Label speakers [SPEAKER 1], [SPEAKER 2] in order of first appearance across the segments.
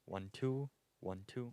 [SPEAKER 1] 1, 2, 1, 2.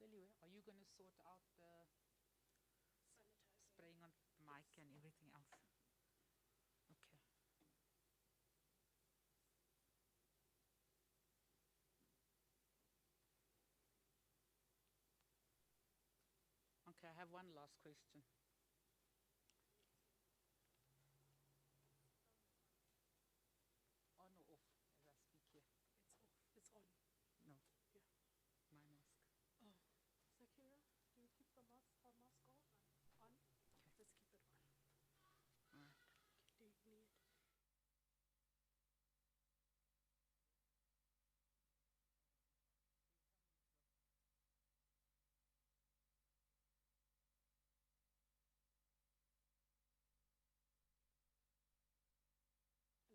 [SPEAKER 2] Anyway, are you going to sort out the spraying on the mic and everything else? Okay. Okay, I have one last question. On or off as I speak here?
[SPEAKER 3] It's off. It's on.
[SPEAKER 2] No.
[SPEAKER 3] Yeah.
[SPEAKER 2] My mask.
[SPEAKER 3] Oh. Zakira, do you keep the mask on? On? Let's keep it on.
[SPEAKER 2] All right.
[SPEAKER 3] Do you need?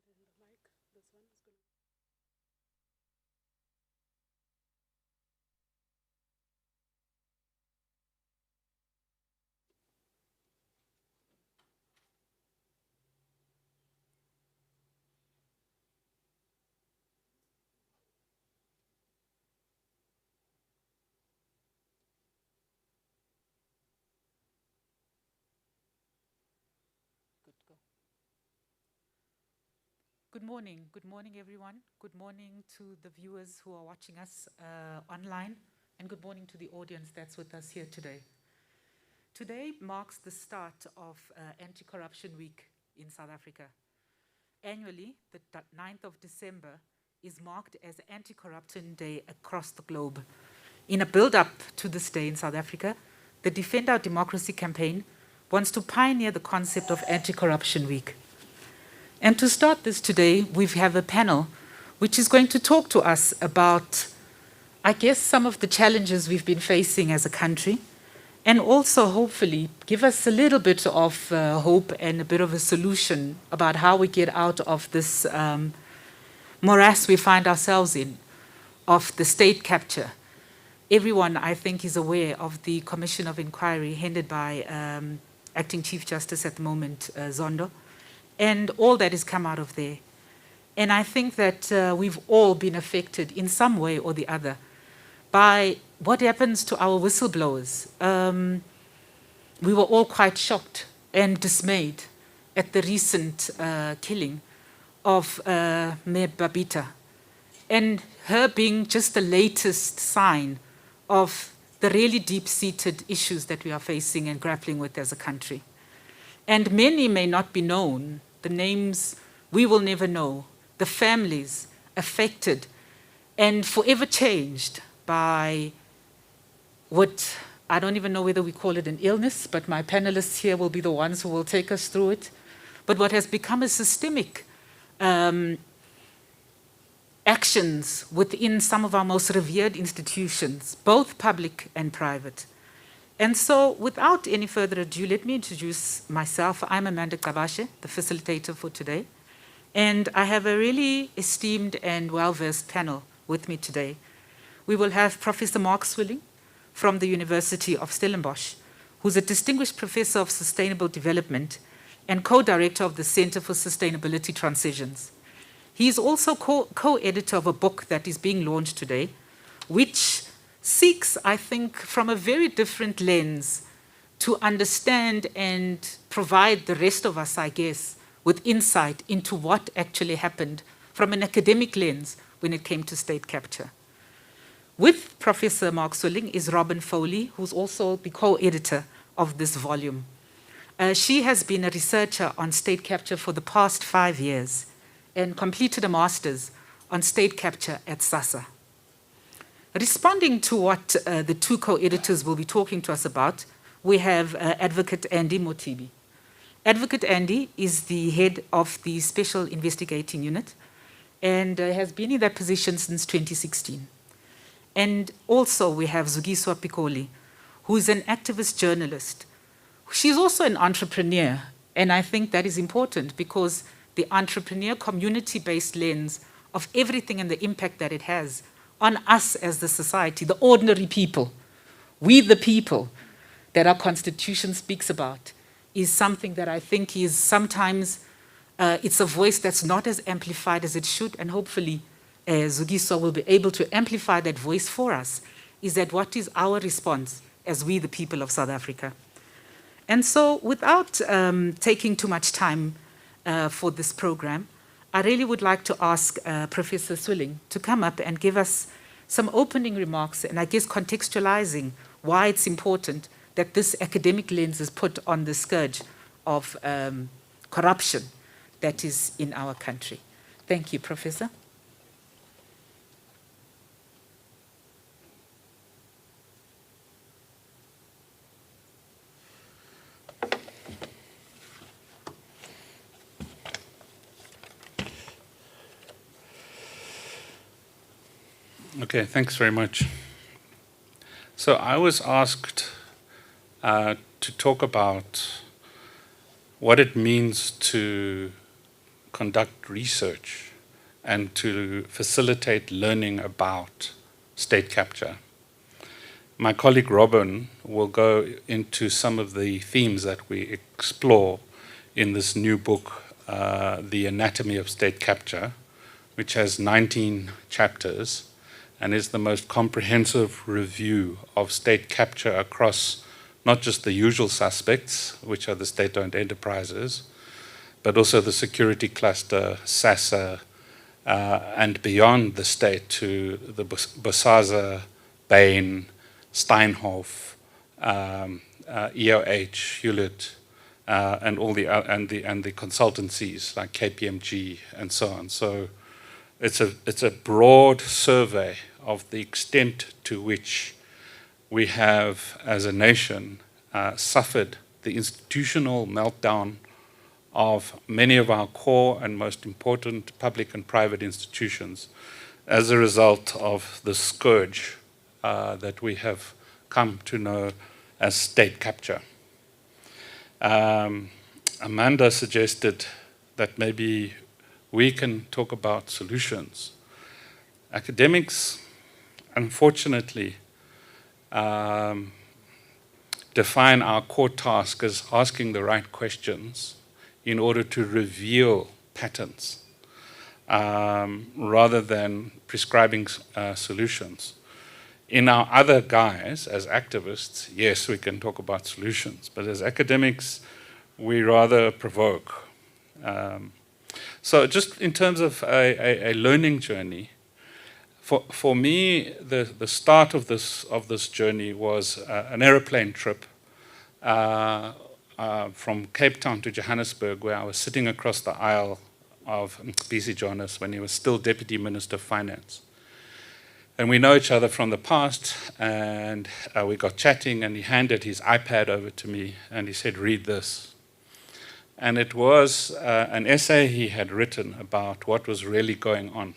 [SPEAKER 3] And then the mic, this one is going to.
[SPEAKER 2] Good, go. Good morning. Good morning, everyone. Good morning to the viewers who are watching us online, and good morning to the audience that's with us here today. Today marks the start of Anti-Corruption Week in South Africa. Annually, the 9th of December is marked as Anti-Corruption Day across the globe. In a build-up to this day in South Africa, the Defend Our Democracy campaign wants to pioneer the concept of Anti-Corruption Week. And to start this today, we have a panel which is going to talk to us about, I guess, some of the challenges we've been facing as a country, and also hopefully give us a little bit of hope and a bit of a solution about how we get out of this morass we find ourselves in, of the state capture. Everyone, I think, is aware of the Commission of Inquiry headed by Acting Chief Justice at the moment, Zondo, and all that has come out of there. And I think that we've all been affected in some way or the other by what happens to our whistleblowers. We were all quite shocked and dismayed at the recent killing of Mayor Babita, and her being just the latest sign of the really deep-seated issues that we are facing and grappling with as a country. And many may not be known. The names we will never know. The families affected and forever changed by what, I don't even know whether we call it an illness, but my panelists here will be the ones who will take us through it. But what has become a systemic actions within some of our most revered institutions, both public and private. And so without any further ado, let me introduce myself. I'm Gcabashe, the facilitator for today. And I have a really esteemed and well-versed panel with me today. We will have Professor Mark Swilling from the University of Stellenbosch, who's a distinguished professor of sustainable development and co-director of the Center for Sustainability Transitions. He is also co-editor of a book that is being launched today, which seeks, I think, from a very different lens to understand and provide the rest of us, I guess, with insight into what actually happened from an academic lens when it came to state capture. With Professor Mark Swilling is Robyn Foley, who's also the co-editor of this volume. She has been a researcher on state capture for the past 5 years and completed a master's on state capture at SASA. Responding to what the two co-editors will be talking to us about, we have Advocate Andy Mothibi. Advocate Andy is the head of the Special Investigating Unit and has been in that position since 2016. And also we have Zukiswa Pikoli, who is an activist journalist. She's also an entrepreneur, and I think that is important because the entrepreneur community-based lens of everything and the impact that it has on us as the society, the ordinary people, we the people that our Constitution speaks about, is something that I think is sometimes, it's a voice that's not as amplified as it should, and hopefully Zukiswa will be able to amplify that voice for us, is that what is our response as we the people of South Africa. And so without taking too much time for this program, I really would like to ask Professor Swilling to come up and give us some opening remarks and I guess contextualizing why it's important that this academic lens is put on the scourge of corruption that is in our country. Thank you, Professor.
[SPEAKER 4] Okay, thanks very much. So I was asked to talk about what it means to conduct research and to facilitate learning about state capture. My colleague Robyn will go into some of the themes that we explore in this new book, The Anatomy of State Capture, which has 19 chapters and is the most comprehensive review of state capture across not just the usual suspects, which are the state-owned enterprises, but also the security cluster, SASA, and beyond the state to the Bosasa, Bain, Steinhoff, EOH, Hewlett, and all the consultancies like KPMG and so on. So it's a broad survey of the extent to which we have, as a nation, suffered the institutional meltdown of many of our core and most important public and private institutions as a result of the scourge that we have come to know as state capture. Amanda suggested that maybe we can talk about solutions. Academics, unfortunately, define our core task as asking the right questions in order to reveal patterns rather than prescribing solutions. In our other guise, as activists, yes, we can talk about solutions, but as academics, we rather provoke. So just in terms of a learning journey, for me, the start of this journey was an aeroplane trip from Cape Town to Johannesburg, where I was sitting across the aisle of BC Jonas when he was still Deputy Minister of Finance. And we know each other from the past, and we got chatting, and he handed his iPad over to me, and he said, "Read this." And it was an essay he had written about what was really going on.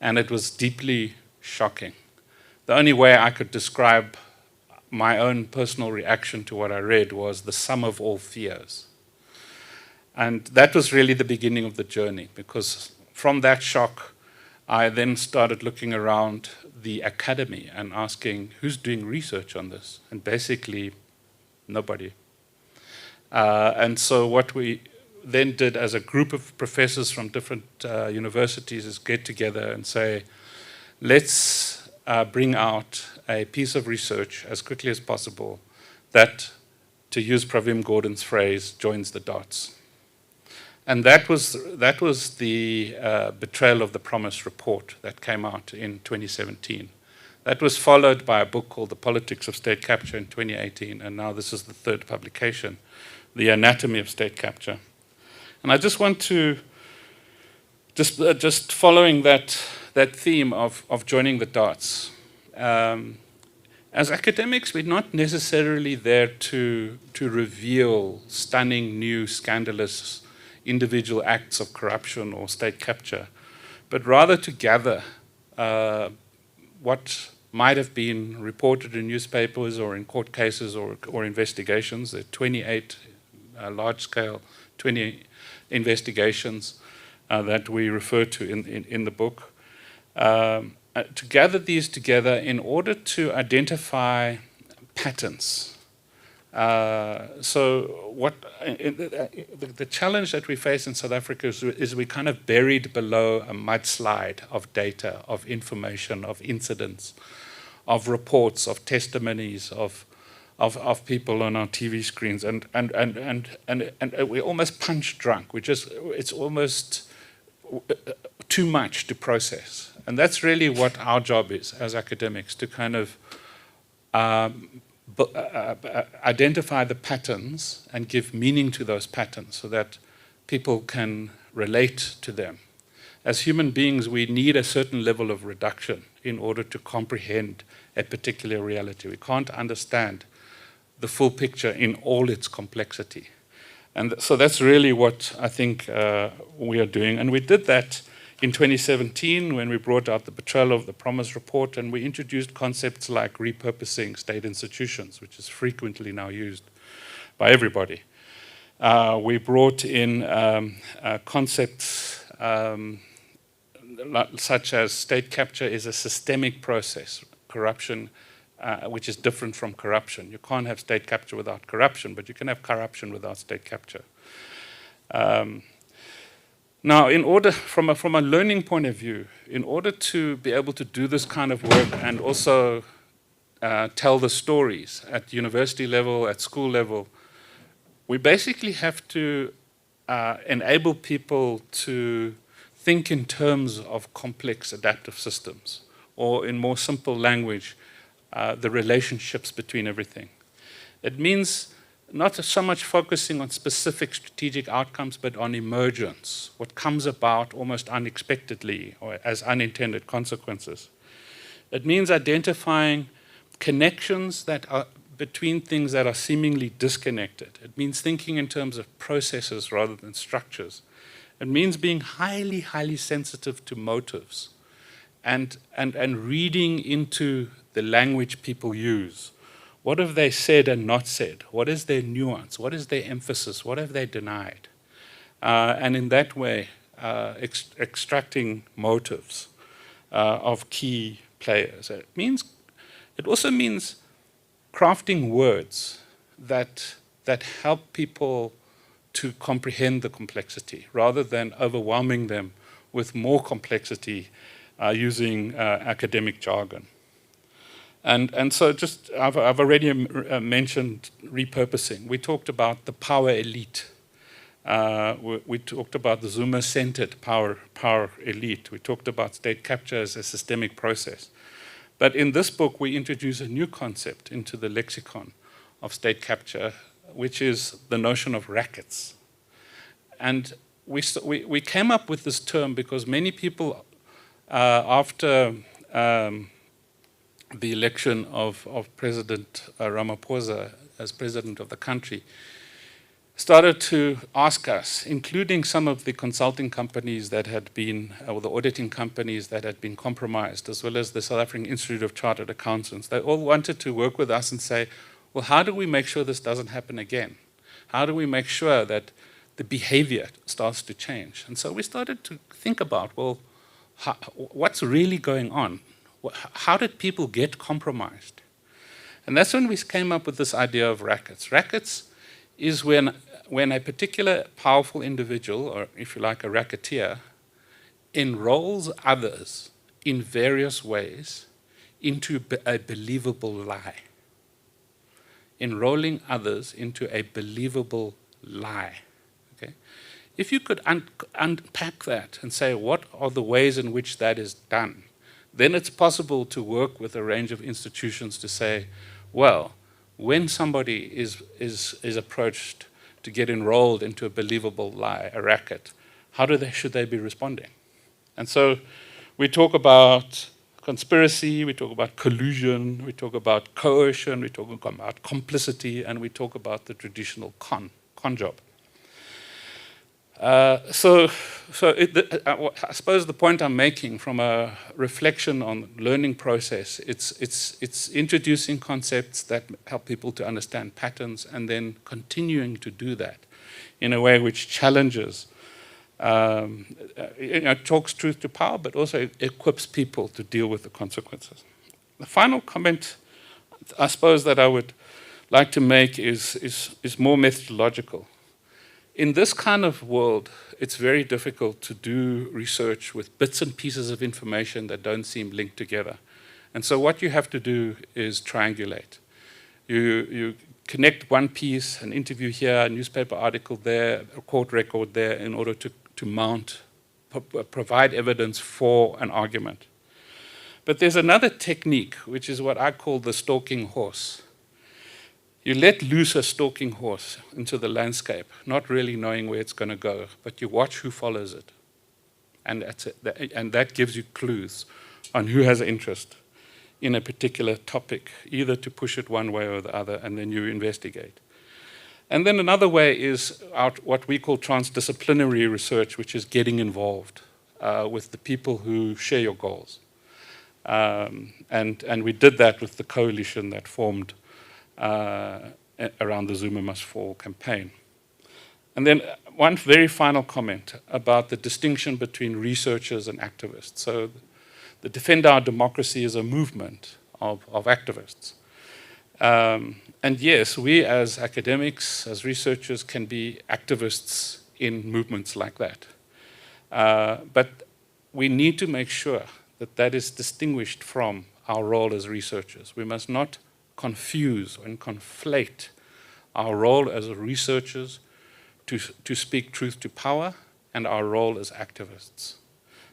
[SPEAKER 4] And it was deeply shocking. The only way I could describe my own personal reaction to what I read was the sum of all fears. And that was really the beginning of the journey, because from that shock, I then started looking around the academy and asking, who's doing research on this? And basically, Nobody. And so what we then did as a group of professors from different universities is get together and say, let's bring out a piece of research as quickly as possible that, to use Pravim Gordon's phrase, joins the dots. And that was the Betrayal of the Promise report that came out in 2017. That was followed by a book called The Politics of State Capture in 2018, and now this is the third publication, The Anatomy of State Capture. And I just want to, just following that theme of joining the dots, as academics, we're not necessarily there to reveal stunning, new, scandalous individual acts of corruption or state capture, but rather to gather what might have been reported in newspapers or in court cases or investigations. There are 28 large-scale 20 investigations that we refer to in the book. To gather these together in order to identify patterns. So what the challenge that we face in South Africa is we kind of buried below a mudslide of data, of information, of incidents, of reports, of testimonies, of people on our TV screens, and we're almost punch drunk. It's almost too much to process, and that's really what our job is as academics, to kind of identify the patterns and give meaning to those patterns so that people can relate to them. As human beings, we need a certain level of reduction in order to comprehend a particular reality. We can't understand the full picture in all its complexity. And so that's really what I think we are doing. And we did that in 2017 when we brought out the Betrayal of the Promise report, and we introduced concepts like repurposing state institutions, which is frequently now used by everybody. We brought in concepts such as state capture is a systemic process, corruption, which is different from corruption. You can't have state capture without corruption, but you can have corruption without state capture. Now, in order, from a learning point of view, in order to be able to do this kind of work and also tell the stories at university level, at school level, we basically have to enable people to think in terms of complex adaptive systems, or in more simple language, the relationships between everything. It means not so much focusing on specific strategic outcomes, but on emergence, what comes about almost unexpectedly or as unintended consequences. It means identifying connections that are between things that are seemingly disconnected. It means thinking in terms of processes rather than structures. It means being highly, highly sensitive to motives and reading into the language people use. What have they said and not said? What is their nuance? What is their emphasis? What have they denied? And in that way, extracting motives of key players. It also means crafting words that help people to comprehend the complexity, rather than overwhelming them with more complexity using academic jargon. And so just, I've already mentioned repurposing. We talked about the power elite. We talked about the Zuma-centered power elite. We talked about state capture as a systemic process. But in this book, we introduce a new concept into the lexicon of state capture, which is the notion of rackets. And we came up with this term because many people, after the election of President Ramaphosa as president of the country, started to ask us, including some of the consulting companies that had been, or the auditing companies that had been compromised, as well as the South African Institute of Chartered Accountants. They all wanted to work with us and say, well, how do we make sure this doesn't happen again? How do we make sure that the behavior starts to change? And so we started to think about, well, what's really going on? How did people get compromised? And that's when we came up with this idea of rackets. Rackets is when a particular powerful individual, or if you like, a racketeer, enrolls others in various ways into a believable lie. Enrolling others into a believable lie. Okay? If you could unpack that and say, what are the ways in which that is done, then it's possible to work with a range of institutions to say, well, when somebody is approached to get enrolled into a believable lie, a racket, how should they be responding? And so we talk about conspiracy, we talk about collusion, we talk about coercion, we talk about complicity, and we talk about the traditional con job. I suppose the point I'm making from a reflection on learning process, it's introducing concepts that help people to understand patterns and then continuing to do that in a way which challenges, talks truth to power, but also equips people to deal with the consequences. The final comment, I suppose, that I would like to make is more methodological. In this kind of world, it's very difficult to do research with bits and pieces of information that don't seem linked together. And so what you have to do is triangulate. You connect one piece, an interview here, a newspaper article there, a court record there, in order to provide evidence for an argument. But there's another technique, which is what I call the stalking horse. You let loose a stalking horse into the landscape, not really knowing where it's going to go, but you watch who follows it. And that gives you clues on who has interest in a particular topic, either to push it one way or the other, and then you investigate. And then another way is what we call transdisciplinary research, which is getting involved with the people who share your goals. And we did that with the coalition that formed around the Zuma Must Fall campaign. And then one very final comment about the distinction between researchers and activists. So the Defend Our Democracy is a movement of activists. And yes, we as academics, as researchers, can be activists in movements like that. But we need to make sure that that is distinguished from our role as researchers. We must not confuse and conflate our role as researchers to speak truth to power and our role as activists.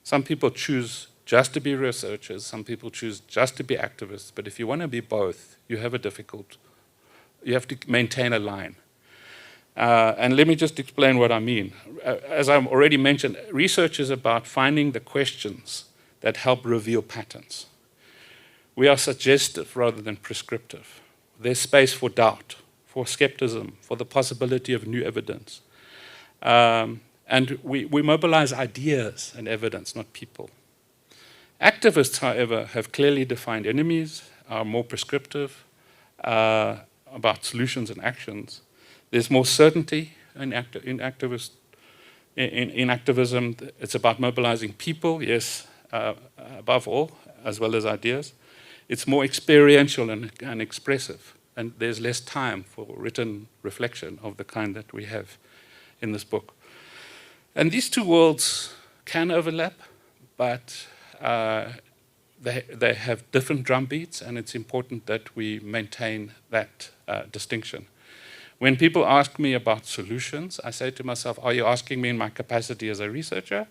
[SPEAKER 4] Some people choose just to be researchers, some people choose just to be activists, but if you want to be both, you have to maintain a line. And let me just explain what I mean. As I've already mentioned, research is about finding the questions that help reveal patterns. We are suggestive rather than prescriptive. There's space for doubt, for skepticism, for the possibility of new evidence. And we mobilize ideas and evidence, not people. Activists, however, have clearly defined enemies, are more prescriptive about solutions and actions. There's more certainty in activism. It's about mobilizing people, yes, above all, as well as ideas. It's more experiential and expressive, and there's less time for written reflection of the kind that we have in this book. And these two worlds can overlap, but they have different drum beats, and it's important that we maintain that distinction. When people ask me about solutions, I say to myself, are you asking me in my capacity as a researcher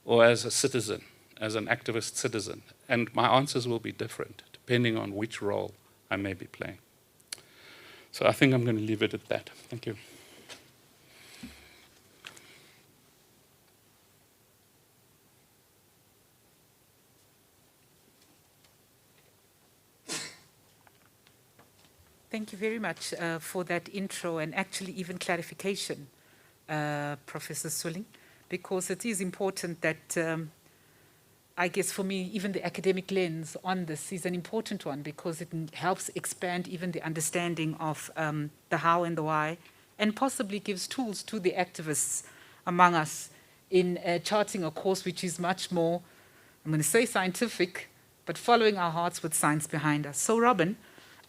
[SPEAKER 4] or as a citizen, as an activist citizen? And my answers will be different, depending on which role I may be playing. So I think I'm going to leave it at that. Thank you.
[SPEAKER 2] Thank you very much for that intro and actually even clarification, Professor Swilling, because it is important that, I guess for me, even the academic lens on this is an important one because it helps expand even the understanding of the how and the why, and possibly gives tools to the activists among us in charting a course which is much more, I'm going to say scientific, but following our hearts with science behind us. So Robyn,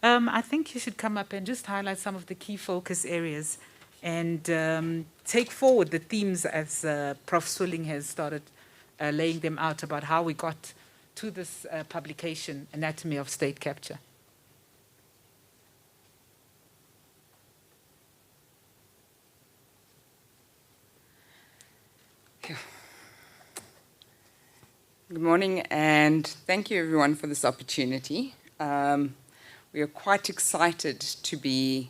[SPEAKER 2] I think you should come up and just highlight some of the key focus areas and take forward the themes as Prof. Swilling has started laying them out about how we got to this publication, Anatomy of State Capture.
[SPEAKER 5] Good morning, and thank you everyone for this opportunity. We are quite excited to be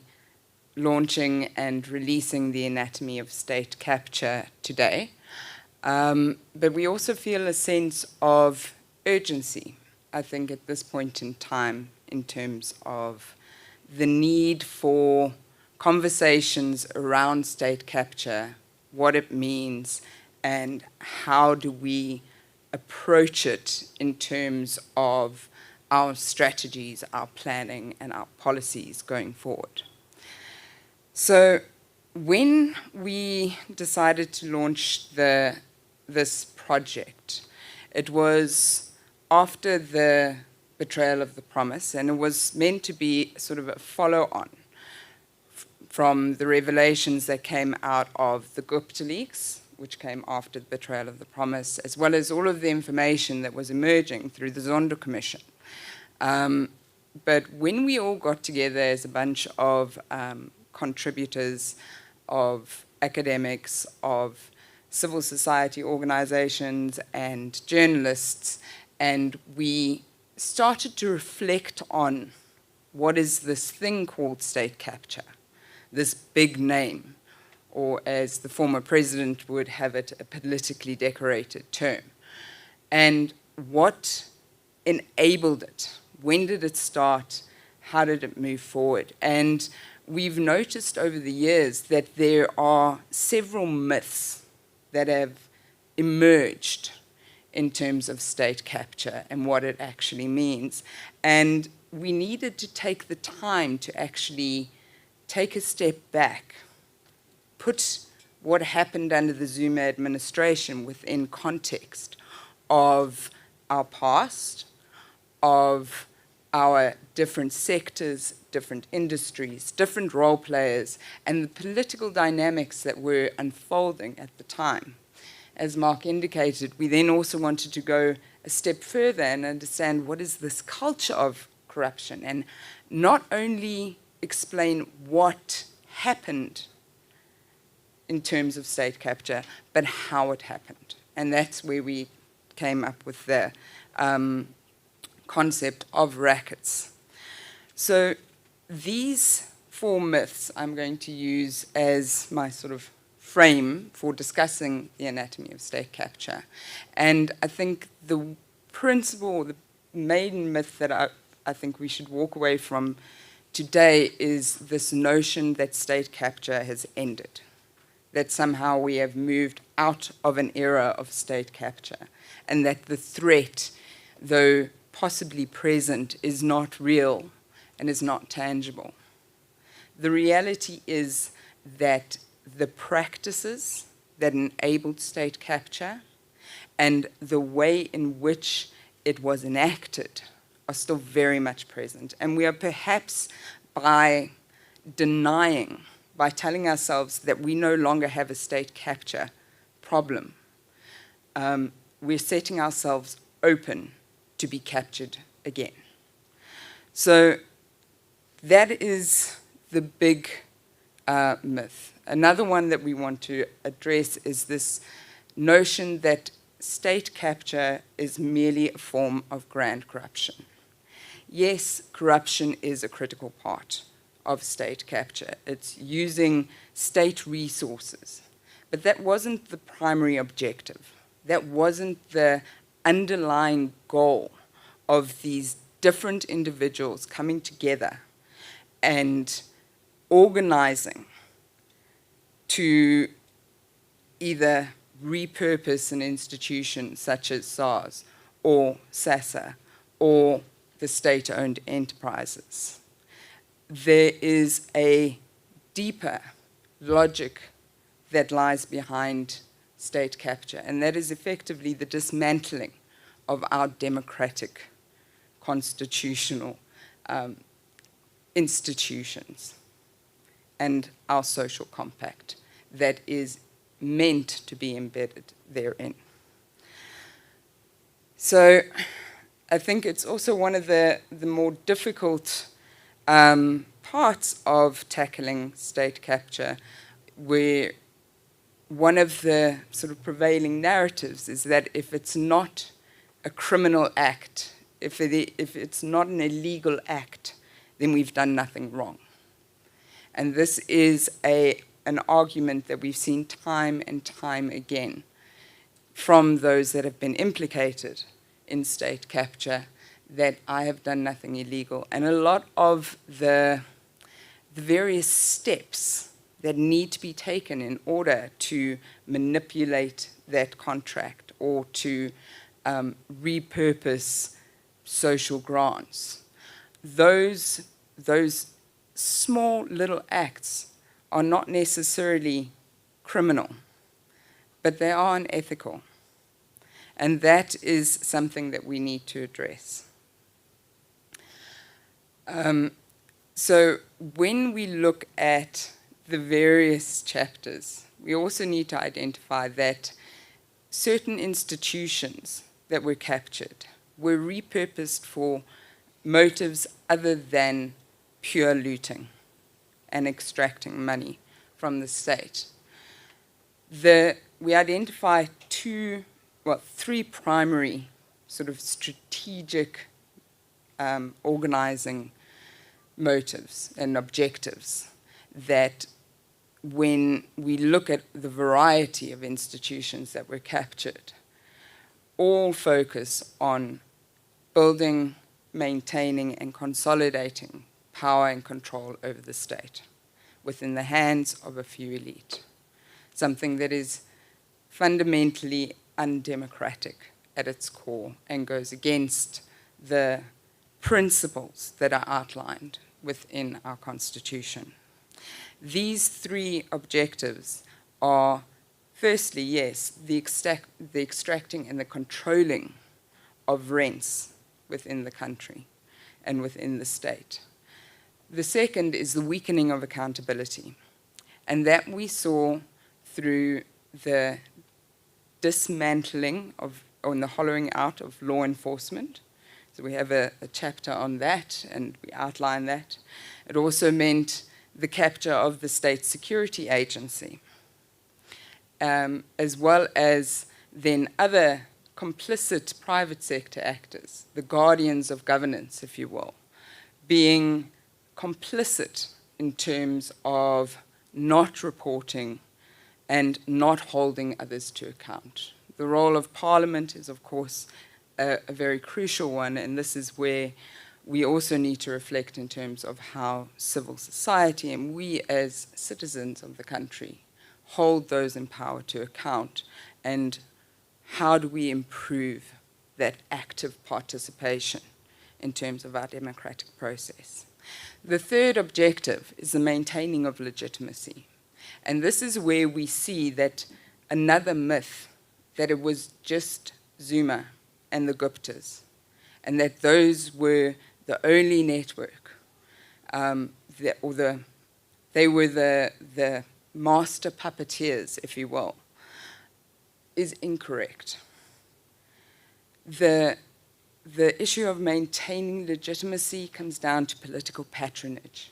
[SPEAKER 5] launching and releasing the Anatomy of State Capture today. But we also feel a sense of urgency, I think, at this point in time, in terms of the need for conversations around state capture, what it means, and how do we approach it in terms of our strategies, our planning, and our policies going forward. So when we decided to launch this project, it was after the betrayal of the promise, and it was meant to be sort of a follow-on from the revelations that came out of the Gupta leaks, which came after the betrayal of the promise, as well as all of the information that was emerging through the Zondo Commission. But when we all got together as a bunch of contributors, of academics, of civil society organizations and journalists, and we started to reflect on what is this thing called state capture, this big name, or as the former president would have it, a politically decorated term. And what enabled it? When did it start? How did it move forward? And we've noticed over the years that there are several myths that have emerged in terms of state capture and what it actually means. And we needed to take the time to actually take a step back, put what happened under the Zuma administration within context of our past, of our different sectors, different industries, different role players, and the political dynamics that were unfolding at the time. As Mark indicated, we then also wanted to go a step further and understand what is this culture of corruption, and not only explain what happened in terms of state capture, but how it happened. And that's where we came up with the concept of rackets. So these four myths I'm going to use as my sort of frame for discussing the anatomy of state capture. And I think the principle, the main myth that I think we should walk away from today is this notion that state capture has ended, that somehow we have moved out of an era of state capture, and that the threat, though possibly present, is not real and is not tangible. The reality is that the practices that enabled state capture and the way in which it was enacted are still very much present. And we are perhaps, by denying, by telling ourselves that we no longer have a state capture problem, we're setting ourselves open to be captured again. So that is the big myth. Another one that we want to address is this notion that state capture is merely a form of grand corruption. Yes, corruption is a critical part of state capture. It's using state resources. But that wasn't the primary objective. That wasn't the underlying goal of these different individuals coming together and organizing to either repurpose an institution such as SARS or SASA or the state-owned enterprises. There is a deeper logic that lies behind state capture, and that is effectively the dismantling of our democratic constitutional institutions and our social compact that is meant to be embedded therein. So I think it's also one of the more difficult parts of tackling state capture, where one of the sort of prevailing narratives is that if it's not a criminal act, if it's not an illegal act, then we've done nothing wrong. And this is an argument that we've seen time and time again from those that have been implicated in state capture, that I have done nothing illegal. And a lot of the various steps that need to be taken in order to manipulate that contract or to repurpose social grants, those small little acts are not necessarily criminal, but they are unethical. And that is something that we need to address. So when we look at the various chapters, we also need to identify that certain institutions that were captured were repurposed for motives other than pure looting and extracting money from the state. We identify three primary sort of strategic organizing motives and objectives that, when we look at the variety of institutions that were captured, all focus on building, maintaining, and consolidating power and control over the state within the hands of a few elite, something that is fundamentally undemocratic at its core and goes against the principles that are outlined within our Constitution. These three objectives are, firstly, yes, the extracting and the controlling of rents within the country and within the state. The second is the weakening of accountability, and that we saw through the dismantling of, or the hollowing out of law enforcement. So we have a chapter on that, and we outline that. It also meant the capture of the State Security Agency, as well as then other complicit private sector actors, the guardians of governance, if you will, being complicit in terms of not reporting and not holding others to account. The role of Parliament is, of course, a very crucial one, and this is where we also need to reflect in terms of how civil society and we as citizens of the country hold those in power to account, and how do we improve that active participation in terms of our democratic process. The third objective is the maintaining of legitimacy. And this is where we see that another myth, that it was just Zuma and the Guptas, and that those were the only network, they were the master puppeteers, if you will, is incorrect. The issue of maintaining legitimacy comes down to political patronage,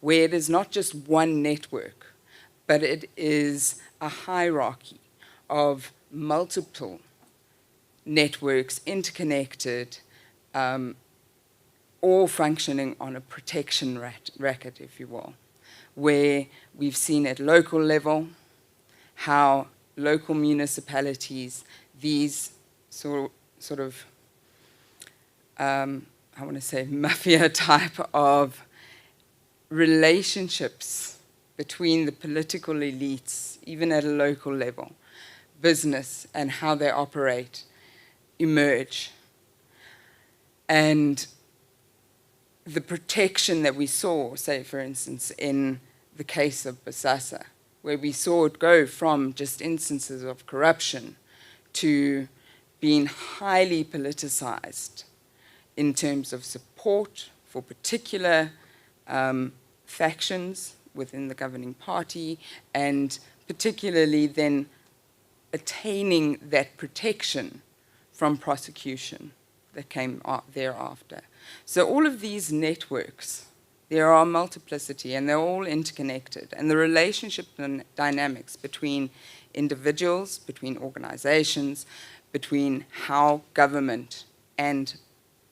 [SPEAKER 5] where it is not just one network, but it is a hierarchy of multiple networks interconnected, all functioning on a protection racket, if you will, where we've seen at local level how local municipalities, these sort of, I want to say, mafia type of relationships between the political elites, even at a local level, business and how they operate, emerge. And the protection that we saw, say, for instance, in the case of Bosasa, where we saw it go from just instances of corruption to being highly politicized in terms of support for particular factions within the governing party, and particularly then attaining that protection from prosecution that came thereafter. So all of these networks, there are multiplicity and they're all interconnected, and the relationship and dynamics between individuals, between organizations, between how government and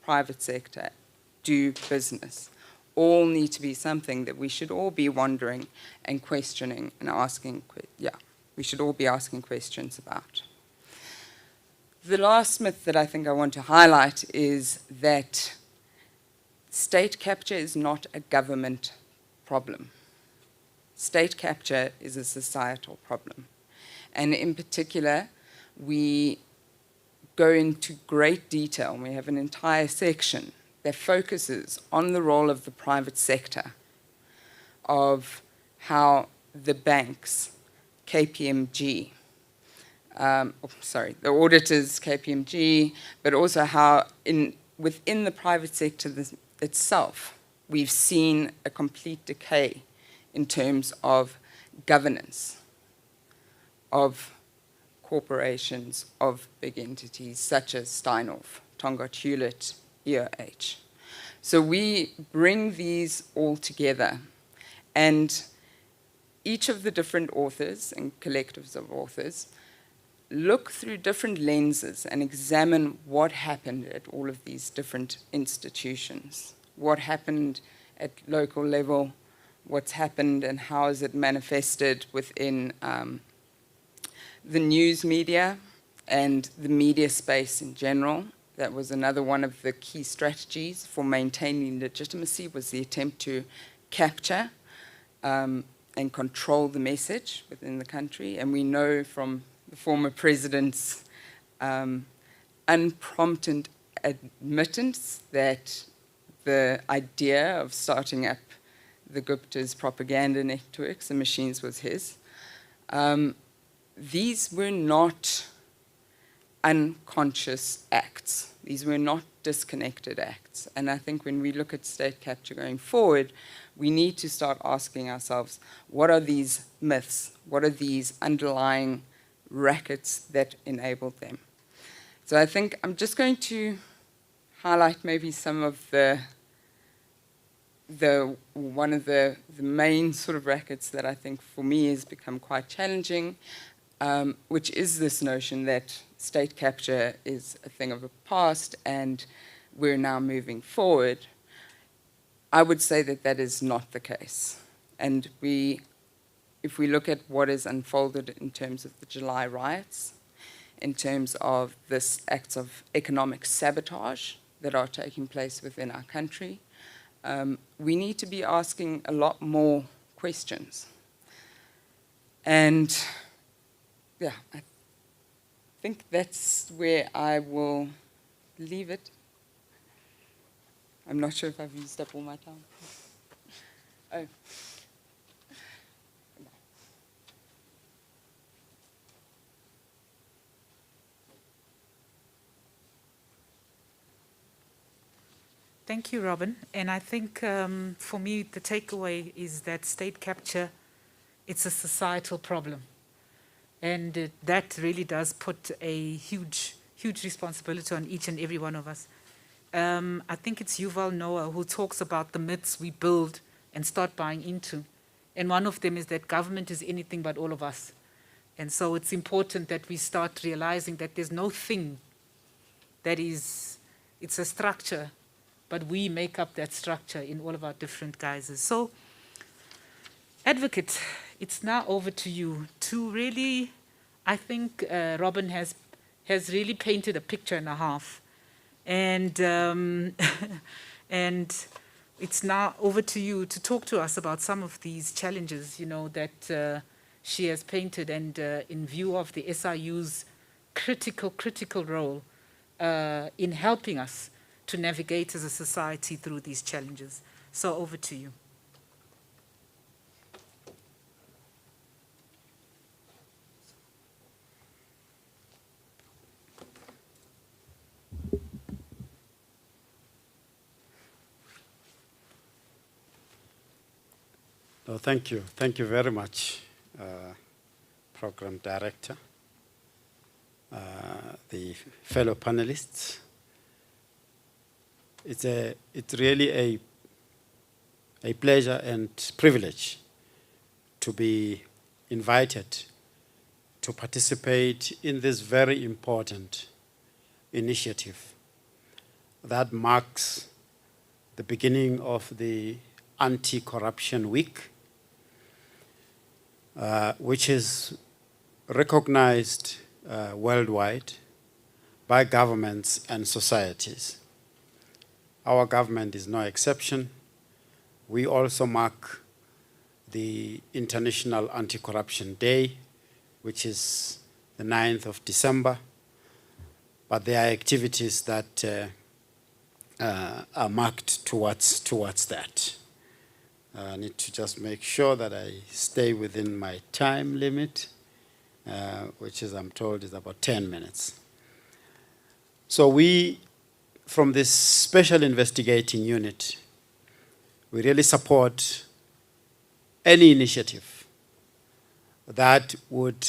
[SPEAKER 5] private sector do business, all need to be something that we should all be wondering and questioning and asking, we should all be asking questions about. The last myth that I think I want to highlight is that state capture is not a government problem. State capture is a societal problem. And in particular, we go into great detail, and we have an entire section that focuses on the role of the private sector, of how the banks, KPMG, the auditors, KPMG, but also how within the private sector itself, we've seen a complete decay in terms of governance of corporations, of big entities such as Steinhoff, Tongaat Hewlett, EOH. So we bring these all together, and each of the different authors and collectives of authors look through different lenses and examine what happened at all of these different institutions, what happened at local level, what's happened and how is it manifested within the news media and the media space in general. That was another one of the key strategies for maintaining legitimacy, was the attempt to capture and control the message within the country. And we know from the former president's unprompted admittance that the idea of starting up the Gupta's propaganda networks and machines was his. These were not unconscious acts. These were not disconnected acts. And I think when we look at state capture going forward, we need to start asking ourselves, what are these myths? What are these underlying rackets that enabled them? So I think I'm just going to highlight maybe some of one of the main sort of rackets that I think for me has become quite challenging, which is this notion that state capture is a thing of the past and we're now moving forward. I would say that that is not the case. And if we look at what is unfolded in terms of the July riots, in terms of this acts of economic sabotage that are taking place within our country, we need to be asking a lot more questions. And yeah, I think that's where I will leave it. I'm not sure if I've used up all my time. Oh.
[SPEAKER 2] Thank you, Robyn. And I think for me, the takeaway is that state capture, it's a societal problem. And that really does put a huge, huge responsibility on each and every one of us. I think it's Yuval Noah who talks about the myths we build and start buying into. And one of them is that government is anything but all of us. And so it's important that we start realizing that there's no thing that is, it's a structure, but we make up that structure in all of our different guises. So, Advocate, it's now over to you to really, I think Robyn has really painted a picture and a half. And, and it's now over to you to talk to us about some of these challenges, you know, that she has painted, and in view of the SIU's critical role in helping us to navigate as a society through these challenges. So over to you.
[SPEAKER 6] So thank you. Thank you very much, Program Director, the fellow panelists. It's really a pleasure and privilege to be invited to participate in this very important initiative that marks the beginning of the Anti-Corruption Week, which is recognized worldwide by governments and societies. Our government is no exception. We also mark the International Anti-Corruption Day, which is the 9th of December, but there are activities that are marked towards that. I need to just make sure that I stay within my time limit, which is, I'm told, is about 10 minutes. So we, from this Special Investigating Unit, we really support any initiative that would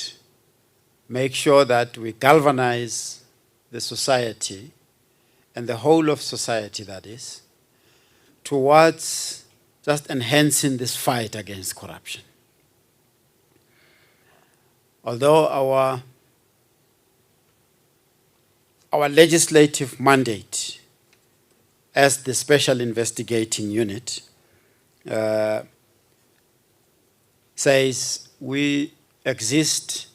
[SPEAKER 6] make sure that we galvanize the society and the whole of society, that is, towards just enhancing this fight against corruption. Although our legislative mandate as the Special Investigating Unit says we exist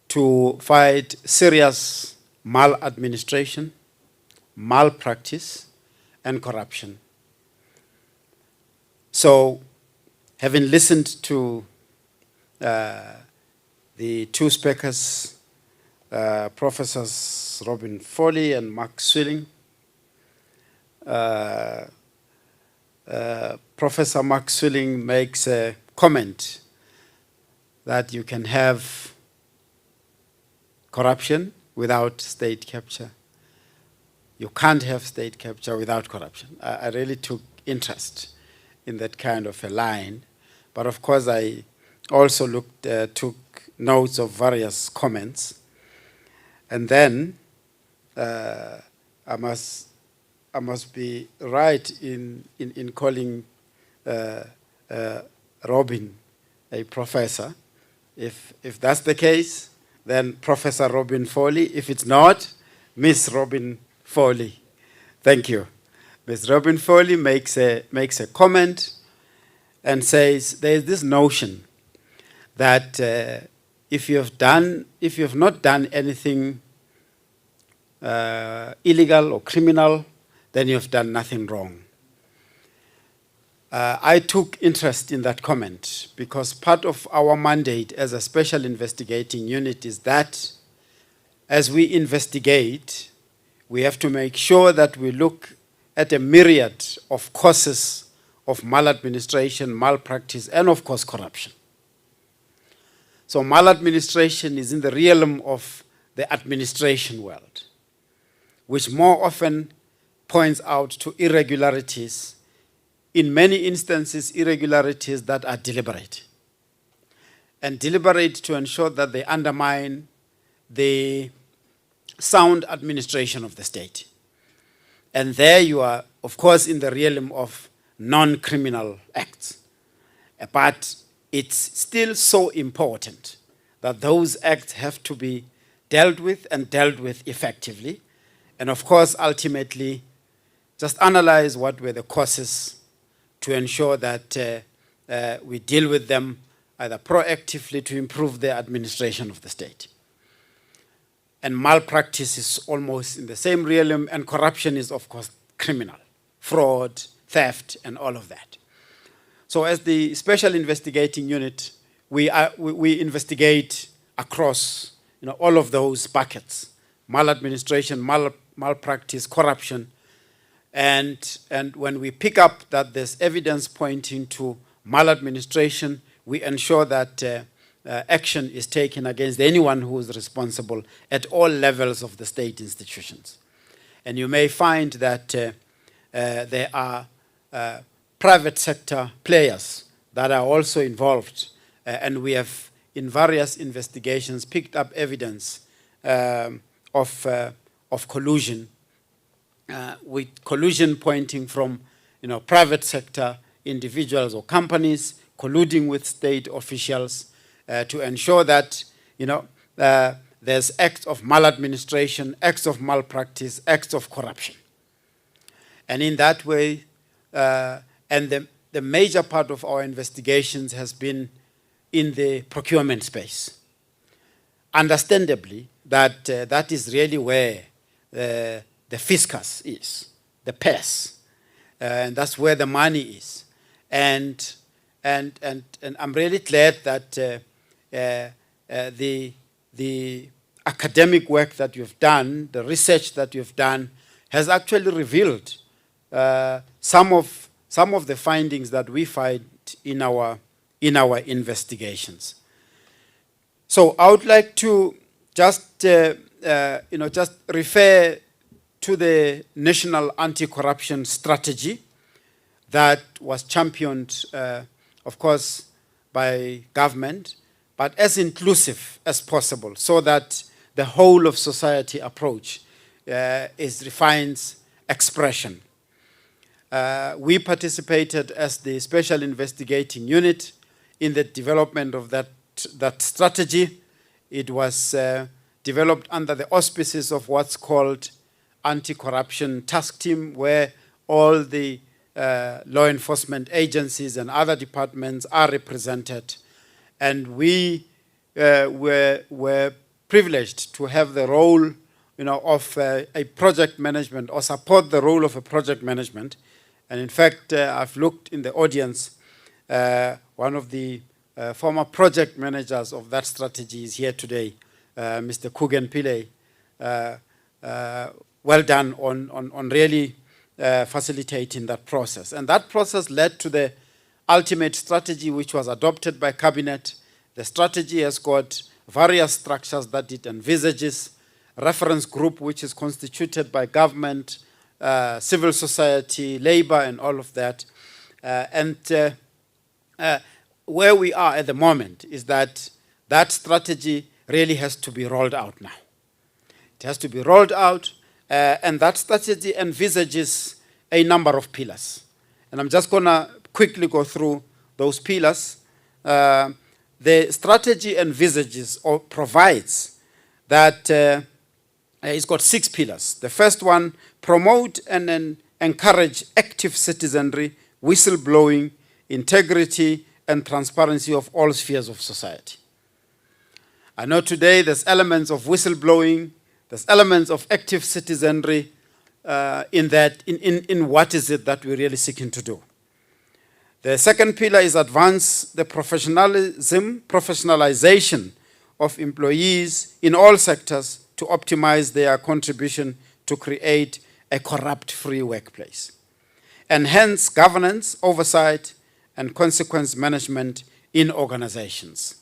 [SPEAKER 6] to fight serious maladministration, malpractice, and corruption. So, having listened to the two speakers, Professors Robyn Foley and Mark Swilling, Professor Mark Swilling makes a comment that you can have corruption without state capture. You can't have state capture without corruption. I really took interest in that kind of a line. But of course, I also took notes of various comments. And then I must be right in calling Robyn a professor. If that's the case, then Professor Robyn Foley. If it's not, Miss Robyn Foley. Thank you. Ms. Robyn Foley makes a comment and says there is this notion that if you have not done anything illegal or criminal, then you have done nothing wrong. I took interest in that comment because part of our mandate as a Special Investigating Unit is that as we investigate, we have to make sure that we look at a myriad of causes of maladministration, malpractice, and of course corruption. So maladministration is in the realm of the administration world, which more often points out to irregularities, in many instances irregularities that are deliberate. And deliberate to ensure that they undermine the sound administration of the state. And there you are, of course, in the realm of non-criminal acts. But it's still so important that those acts have to be dealt with and dealt with effectively. And of course, ultimately, just analyze what were the causes to ensure that we deal with them either proactively to improve the administration of the state. And malpractice is almost in the same realm, and corruption is, of course, criminal. Fraud, theft, and all of that. So as the Special Investigating Unit, we investigate across all of those buckets: maladministration, malpractice, corruption. And when we pick up that there's evidence pointing to maladministration, we ensure that action is taken against anyone who is responsible at all levels of the state institutions. And you may find that there are private sector players that are also involved. And we have, in various investigations, picked up evidence of collusion, with collusion pointing from private sector individuals or companies colluding with state officials to ensure that there's acts of maladministration, acts of malpractice, acts of corruption. And in that way, and the major part of our investigations has been in the procurement space. Understandably, that is really where the fiscus is, the purse, and that's where the money is. And I'm really glad that the academic work that you've done, the research that you've done, has actually revealed some of the findings that we find in our investigations. So I would like to just just refer to the National Anti-Corruption Strategy that was championed, of course, by government, but as inclusive as possible, so that the whole of society approach refines expression. We participated as the Special Investigating Unit in the development of that strategy. It was developed under the auspices of what's called Anti-Corruption Task Team, where all the law enforcement agencies and other departments are represented. And we were privileged to have the role of a project management, or support the role of a project management. And in fact, I've looked in the audience, one of the former project managers of that strategy is here today, Mr. Kugen Pillay. Well done on really facilitating that process. And that process led to the ultimate strategy, which was adopted by Cabinet. The strategy has got various structures that it envisages, reference group, which is constituted by government, civil society, labor, and all of that. Where we are at the moment is that strategy really has to be rolled out now. It has to be rolled out, and that strategy envisages a number of pillars. And I'm just going to quickly go through those pillars. The strategy envisages or provides that it's got 6 pillars. The first one, promote and then encourage active citizenry, whistleblowing, integrity, and transparency of all spheres of society. I know today there's elements of whistleblowing, there's elements of active citizenry in what is it that we're really seeking to do. The second pillar is advance the professionalization of employees in all sectors to optimize their contribution to create a corrupt-free workplace. Enhance governance, oversight, and consequence management in organizations.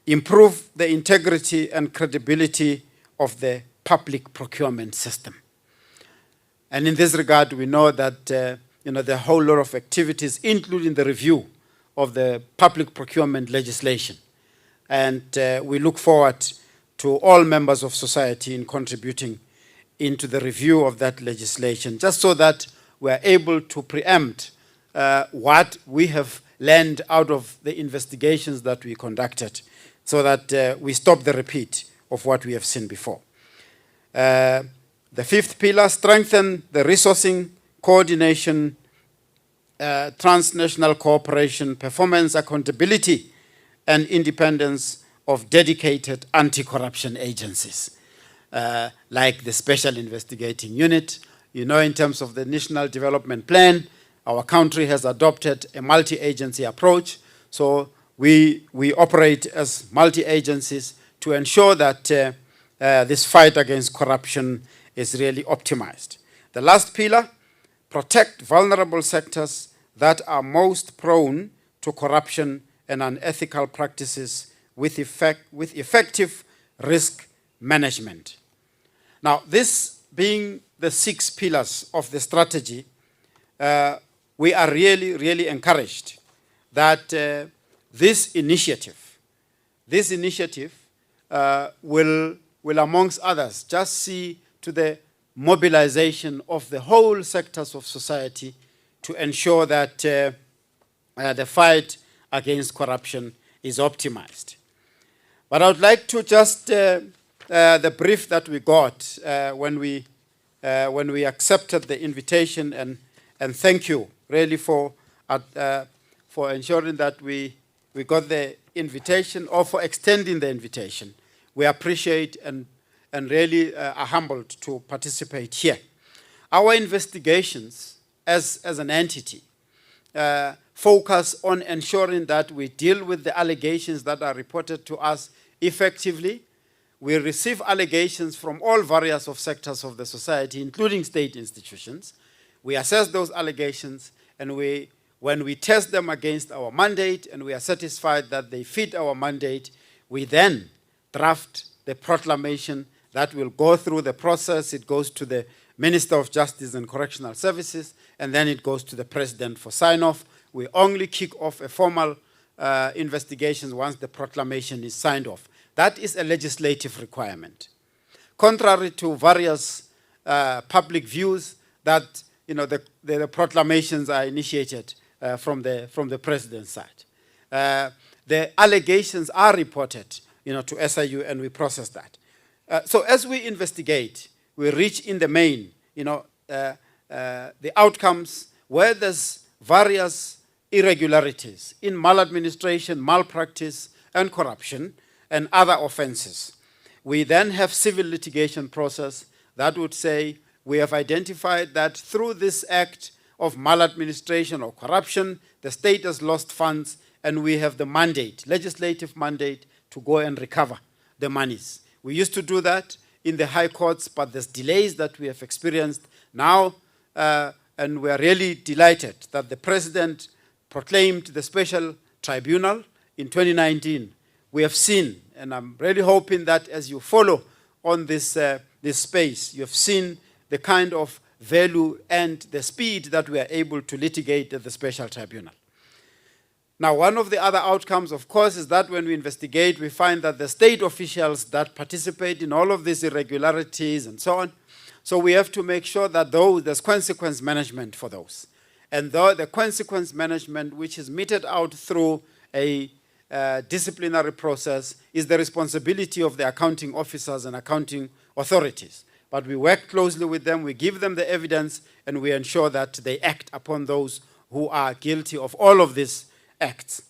[SPEAKER 6] Improve the integrity and credibility of the public procurement system. And in this regard, we know that there are a whole lot of activities, including the review of the public procurement legislation. And we look forward to all members of society in contributing into the review of that legislation, just so that we're able to preempt what we have learned out of the investigations that we conducted, so that we stop the repeat of what we have seen before. The fifth pillar, strengthen the resourcing, coordination, transnational cooperation, performance accountability, and independence of dedicated anti-corruption agencies, like the Special Investigating Unit. In terms of the National Development Plan, our country has adopted a multi-agency approach. So we operate as multi-agencies to ensure that this fight against corruption is really optimized. The last pillar, protect vulnerable sectors that are most prone to corruption and unethical practices with effective risk management. Now, this being the 6 pillars of the strategy, we are really, really encouraged that this initiative will, amongst others, just see to the mobilization of the whole sectors of society to ensure that the fight against corruption is optimized. But I would like to just, the brief that we got when we accepted the invitation, and thank you really for ensuring that we got the invitation, or for extending the invitation. We appreciate and really are humbled to participate here. Our investigations as an entity focus on ensuring that we deal with the allegations that are reported to us effectively. We receive allegations from all various of sectors of the society, including state institutions. We assess those allegations, and when we test them against our mandate and we are satisfied that they fit our mandate, we then draft the proclamation that will go through the process. It goes to the Minister of Justice and Correctional Services, and then it goes to the President for sign-off. We only kick off a formal investigation once the proclamation is signed off. That is a legislative requirement. Contrary to various public views that the proclamations are initiated from the President's side. The allegations are reported to SIU, and we process that. So as we investigate, we reach in the main the outcomes where there's various irregularities in maladministration, malpractice, and corruption, and other offenses. We then have civil litigation process that would say we have identified that through this act of maladministration or corruption, the state has lost funds, and we have the mandate, legislative mandate, to go and recover the monies. We used to do that in the high courts, but there's delays that we have experienced now, and we are really delighted that the President proclaimed the special tribunal in 2019. We have seen, and I'm really hoping that as you follow on this space, you have seen the kind of value and the speed that we are able to litigate at the special tribunal. Now, one of the other outcomes, of course, is that when we investigate, we find that the state officials that participate in all of these irregularities and so on, so we have to make sure that there's consequence management for those. And the consequence management, which is meted out through a disciplinary process, is the responsibility of the accounting officers and accounting authorities. But we work closely with them, we give them the evidence, and we ensure that they act upon those who are guilty of all of these acts.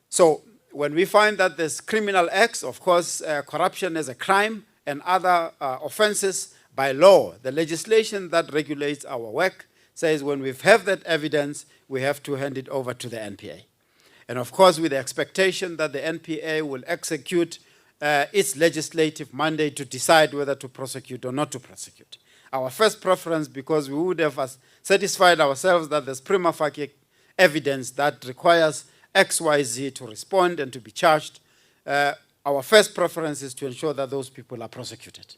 [SPEAKER 6] So when we find that there's criminal acts, of course, corruption is a crime, and other offenses, by law, the legislation that regulates our work says when we have that evidence, we have to hand it over to the NPA. And of course, with the expectation that the NPA will execute its legislative mandate to decide whether to prosecute or not to prosecute. Our first preference, because we would have satisfied ourselves that there's prima facie evidence that requires XYZ to respond and to be charged, our first preference is to ensure that those people are prosecuted.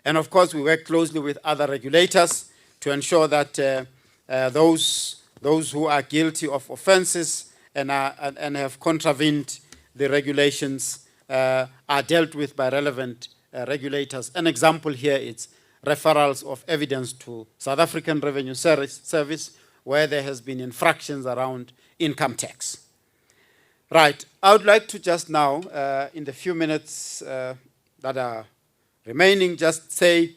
[SPEAKER 6] And of course, we work closely with other regulators to ensure that those who are guilty of offenses and have contravened the regulations are dealt with by relevant regulators. An example here is referrals of evidence to South African Revenue Service where there has been infractions around income tax. Right, I would like to just now, in the few minutes that are remaining, just say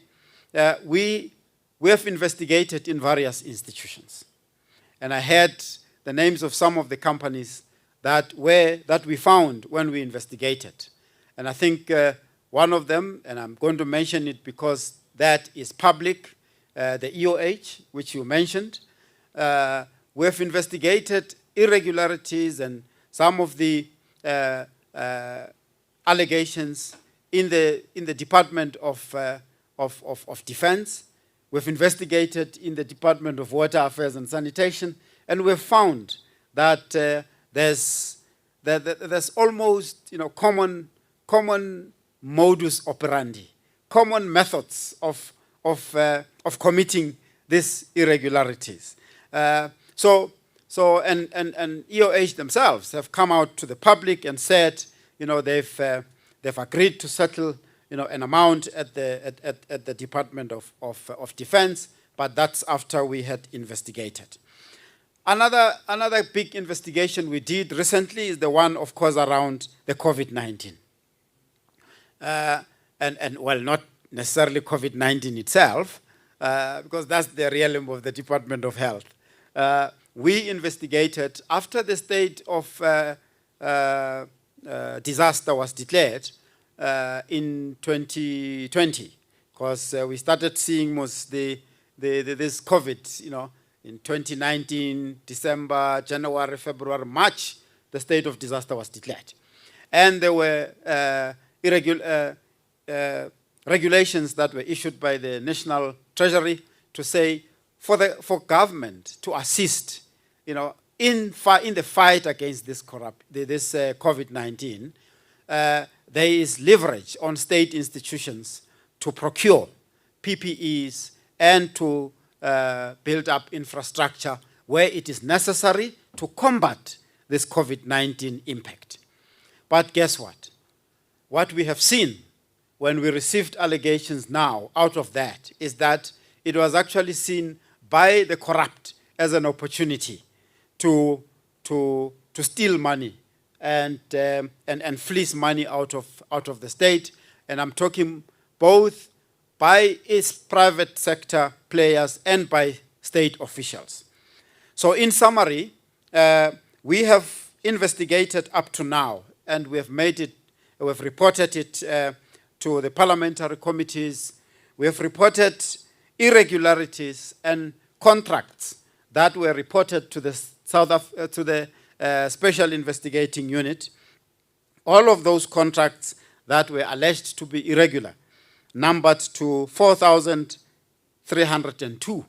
[SPEAKER 6] we have investigated in various institutions. And I had the names of some of the companies that we found when we investigated. And I think one of them, and I'm going to mention it because that is public, the EOH, which you mentioned. We have investigated irregularities and some of the allegations in the Department of Defense. We've investigated in the Department of Water Affairs and Sanitation, and we've found that there's almost common modus operandi, common methods of committing these irregularities. And EOH themselves have come out to the public and said, they've agreed to settle, an amount at the Department of Defense, but that's after we had investigated. Another big investigation we did recently is the one, of course, around the COVID-19. Well, not necessarily COVID-19 itself, because that's the realm of the Department of Health. We investigated after the state of disaster was declared in 2020, because we started seeing this COVID, in 2019, December, January, February, March, the state of disaster was declared. And there were regulations that were issued by the National Treasury to say for government to assist, in the fight against this COVID-19, there is leverage on state institutions to procure PPEs and to build up infrastructure where it is necessary to combat this COVID-19 impact. But guess what? What we have seen when we received allegations now out of that is that it was actually seen by the corrupt as an opportunity to steal money and fleece money out of the state. And I'm talking both by its private sector players and by state officials. So in summary, we have investigated up to now, and we've reported it to the parliamentary committees. We have reported irregularities and contracts that were reported to the Special Investigating Unit. All of those contracts that were alleged to be irregular numbered to 4,302.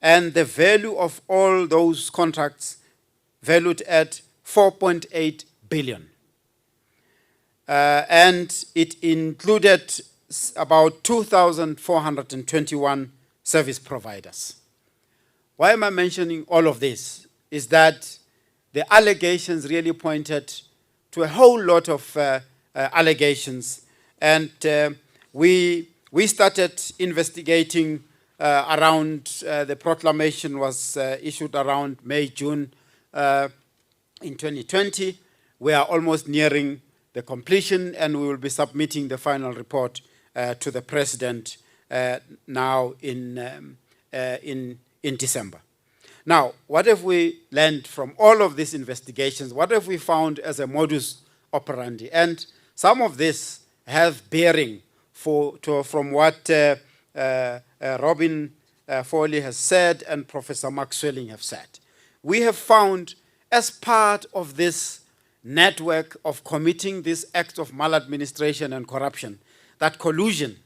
[SPEAKER 6] And the value of all those contracts valued at 4.8 billion. And it included about 2,421 service providers. Why am I mentioning all of this? Is that the allegations really pointed to a whole lot of allegations. And we started investigating around, the proclamation was issued around May, June in 2020. We are almost nearing the completion, and we will be submitting the final report to the President now in December. Now, what have we learned from all of these investigations? What have we found as a modus operandi? And some of this have bearing from what Robyn Foley has said and Professor Mark Swilling have said. We have found, as part of this network of committing this act of maladministration and corruption, that collusion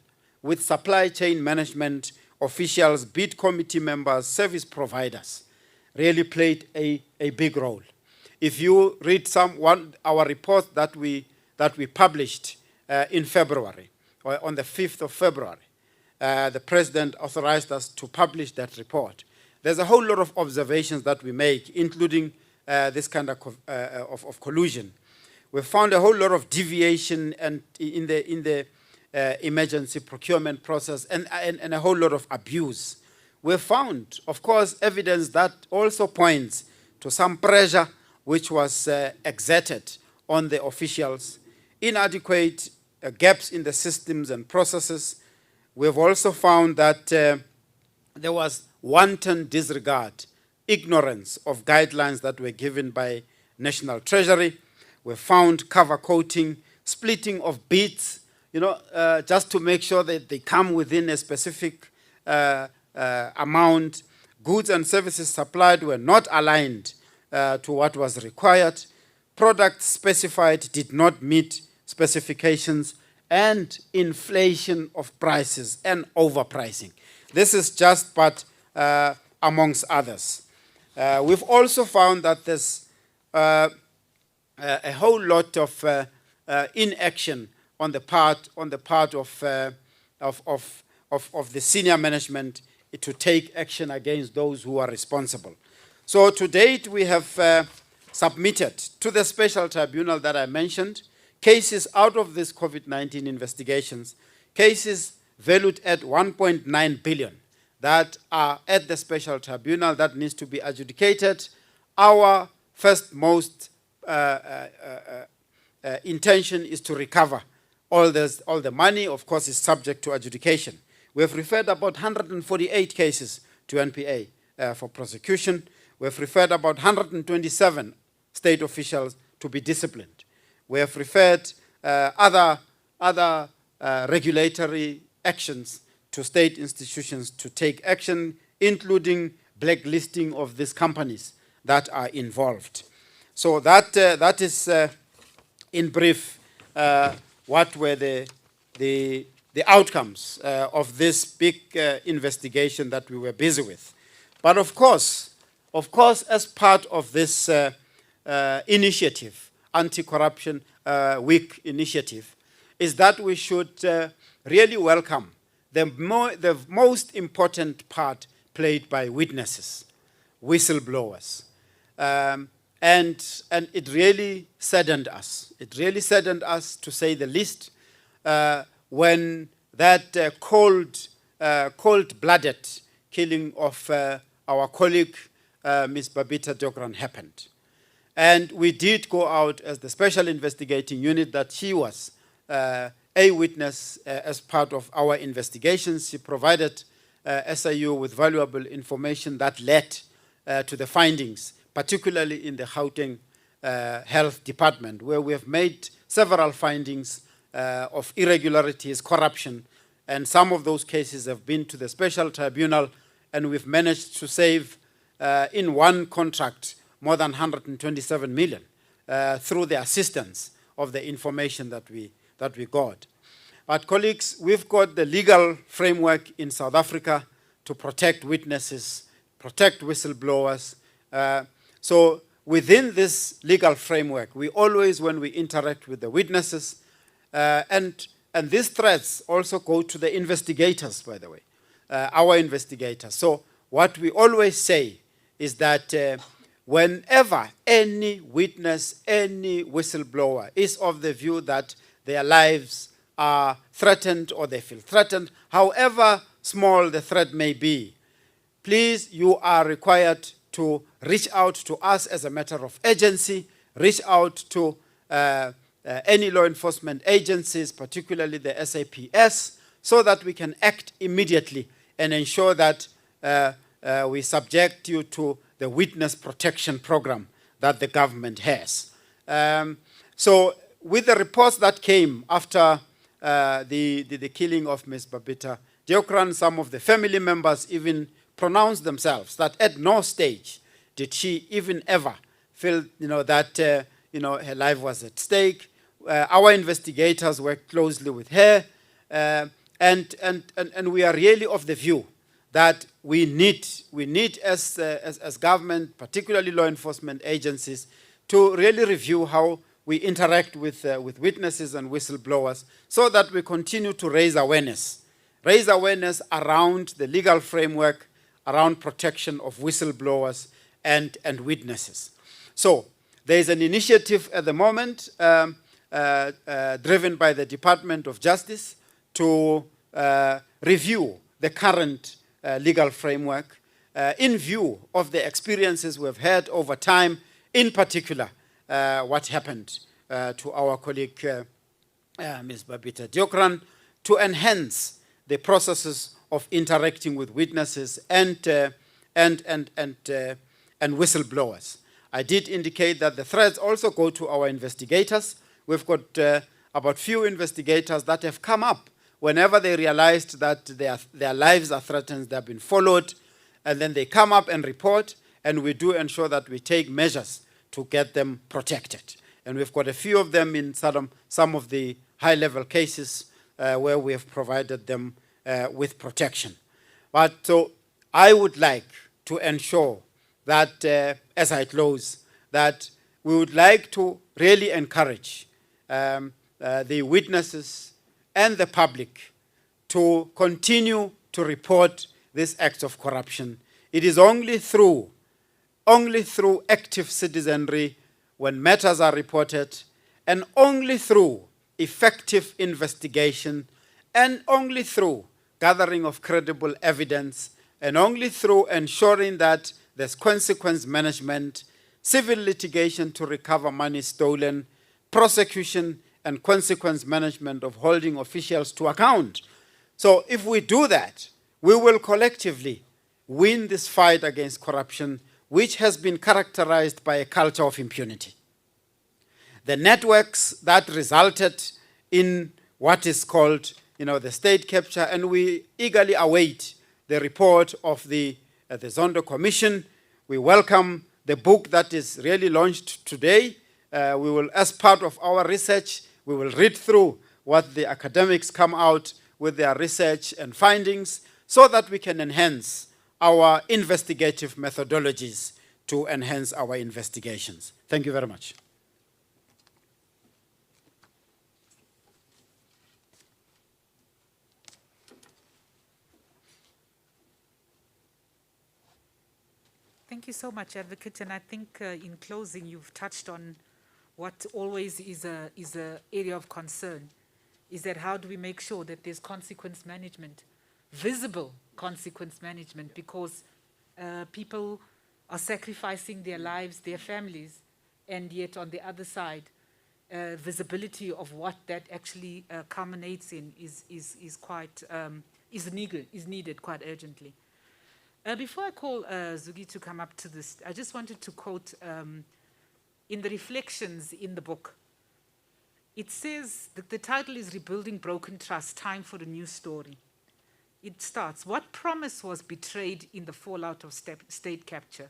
[SPEAKER 6] with supply chain management officials, bid committee members, service providers really played a big role. If you read our report that we published in February, or on the 5th of February, the President authorized us to publish that report. There's a whole lot of observations that we make, including this kind of collusion. We found a whole lot of deviation and in the emergency procurement process and a whole lot of abuse. We found, of course, evidence that also points to some pressure which was exerted on the officials, inadequate gaps in the systems and processes. We've also found that there was wanton disregard, ignorance of guidelines that were given by National Treasury. We found cover coating, splitting of bids, just to make sure that they come within a specific amount. Goods and services supplied were not aligned to what was required. Products specified did not meet specifications, and inflation of prices and overpricing. This is just but amongst others. We've also found that there's a whole lot of inaction on the part of the senior management to take action against those who are responsible. So to date, we have submitted to the special tribunal that I mentioned cases out of these COVID-19 investigations, cases valued at 1.9 billion that are at the special tribunal that needs to be adjudicated. Our first most intention is to recover all the money. Of course, is subject to adjudication. We have referred about 148 cases to NPA for prosecution. We have referred about 127 state officials to be disciplined. We have referred other regulatory actions to state institutions to take action, including blacklisting of these companies that are involved. So that is, in brief, what were the outcomes of this big investigation that we were busy with. But of course, as part of this initiative, anti-corruption week initiative, is that we should really welcome the most important part played by witnesses, whistleblowers. And it really saddened us. It really saddened us, to say the least, when that cold-blooded killing of our colleague, Ms. Babita Deokaran, happened. And we did go out as the special investigating unit that she was a witness as part of our investigations. She provided SIU with valuable information that led to the findings, particularly in the Gauteng Health Department, where we have made several findings of irregularities, corruption, and some of those cases have been to the special tribunal, and we've managed to save in one contract more than 127 million through the assistance of the information that we got. But colleagues, we've got the legal framework in South Africa to protect witnesses, protect whistleblowers. So within this legal framework, we always, when we interact with the witnesses, and these threats also go to the investigators, by the way, our investigators. So what we always say is that whenever any witness, any whistleblower is of the view that their lives are threatened or they feel threatened, however small the threat may be, please, you are required to reach out to us as a matter of urgency, reach out to any law enforcement agencies, particularly the SAPS, so that we can act immediately and ensure that we subject you to the witness protection program that the government has. So with the reports that came after the killing of Ms. Babita Deokaran, some of the family members even pronounced themselves that at no stage did she even ever feel that her life was at stake. Our investigators worked closely with her, and we are really of the view that we need as government, particularly law enforcement agencies, to really review how we interact with witnesses and whistleblowers, so that we continue to raise awareness around the legal framework, around protection of whistleblowers and witnesses. So there is an initiative at the moment driven by the Department of Justice to review the current legal framework in view of the experiences we've had over time, in particular what happened to our colleague Ms. Babita Deokaran, to enhance the processes of interacting with witnesses and whistleblowers. I did indicate that the threats also go to our investigators. We've got about few investigators that have come up whenever they realized that their lives are threatened, they've been followed, and then they come up and report, and we do ensure that we take measures to get them protected. And we've got a few of them in some of the high-level cases where we have provided them with protection. But so I would like to ensure that, as I close, that we would like to really encourage the witnesses and the public to continue to report these acts of corruption. It is only through active citizenry when matters are reported, and only through effective investigation, and only through gathering of credible evidence, and only through ensuring that there's consequence management, civil litigation to recover money stolen, prosecution and consequence management of holding officials to account. So if we do that, we will collectively win this fight against corruption, which has been characterized by a culture of impunity. The networks that resulted in what is called, the state capture, and we eagerly await the report of the Zondo Commission. We welcome the book that is really launched today. We will, as part of our research, we will read through what the academics come out with their research and findings so that we can enhance our investigative methodologies to enhance our investigations. Thank you very much.
[SPEAKER 2] Thank you so much, Advocate. And I think in closing, you've touched on what always is a area of concern, is that how do we make sure that there's consequence management, visible consequence management, because people are sacrificing their lives, their families, and yet on the other side, visibility of what that actually culminates in is needed quite urgently. Before I call Zuki to come up to this, I just wanted to quote in the reflections in the book. It says that the title is Rebuilding Broken Trust, Time for a New Story. It starts, what promise was betrayed in the fallout of state capture?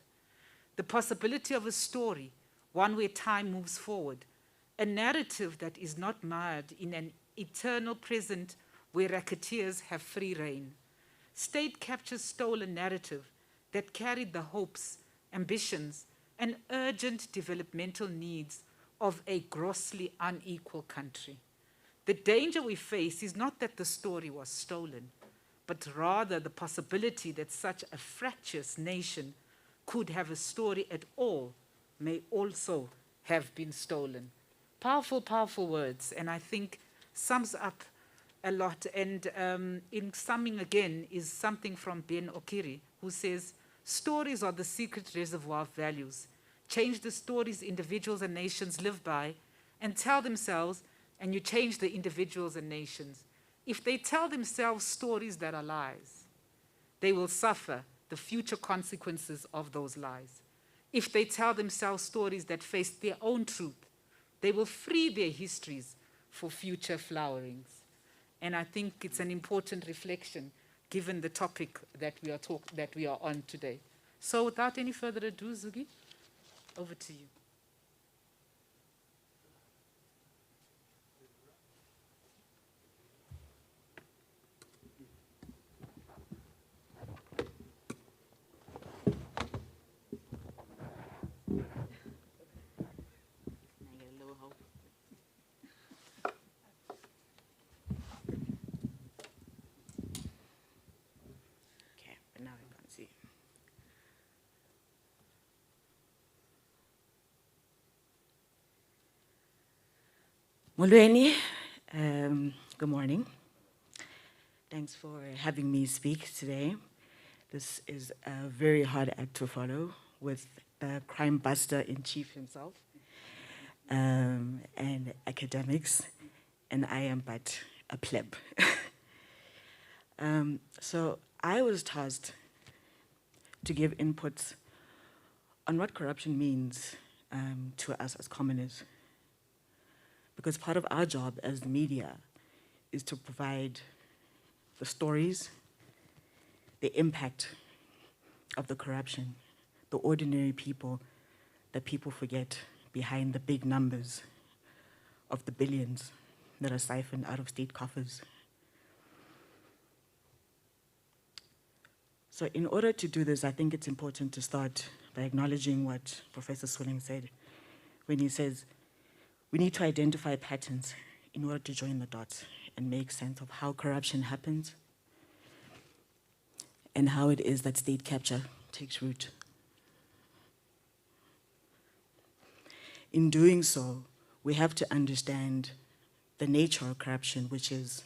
[SPEAKER 2] The possibility of a story, one where time moves forward, a narrative that is not mired in an eternal present where racketeers have free rein. State capture stole a narrative that carried the hopes, ambitions, and urgent developmental needs of a grossly unequal country. The danger we face is not that the story was stolen, but rather the possibility that such a fractious nation could have a story at all may also have been stolen. Powerful, powerful words, and I think sums up a lot. And in summing again is something from Ben Okiri, who says, stories are the secret reservoir of values. Change the stories individuals and nations live by and tell themselves, and you change the individuals and nations. If they tell themselves stories that are lies, they will suffer the future consequences of those lies. If they tell themselves stories that face their own truth, they will free their histories for future flowerings. And I think it's an important reflection given the topic that we are on today. So without any further ado, Zuki, over to you.
[SPEAKER 7] Molweni, good morning. Thanks for having me speak today. This is a very hard act to follow with the crime buster in chief himself and academics, and I am but a pleb. So I was tasked to give inputs on what corruption means to us as commoners. Because part of our job as the media is to provide the stories, the impact of the corruption, the ordinary people that people forget behind the big numbers of the billions that are siphoned out of state coffers. So in order to do this, I think it's important to start by acknowledging what Professor Swilling said when he says, we need to identify patterns in order to join the dots and make sense of how corruption happens and how it is that state capture takes root. In doing so, we have to understand the nature of corruption, which is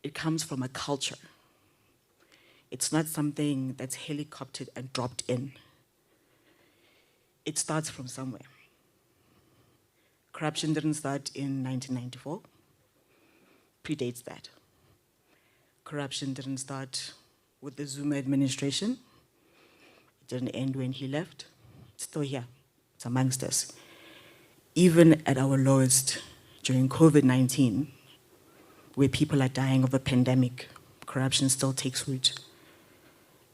[SPEAKER 7] it comes from a culture. It's not something that's helicoptered and dropped in. It starts from somewhere. Corruption didn't start in 1994, predates that. Corruption didn't start with the Zuma administration. It didn't end when he left. It's still here, it's amongst us. Even at our lowest during COVID-19, where people are dying of a pandemic, corruption still takes root,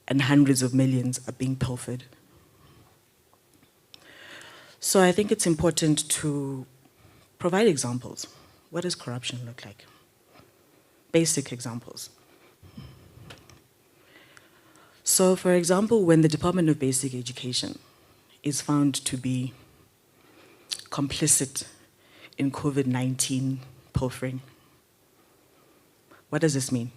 [SPEAKER 7] and hundreds of millions are being pilfered. So I think it's important to provide examples. What does corruption look like? Basic examples. So, for example, when the Department of Basic Education is found to be complicit in COVID-19 pilfering, what does this mean?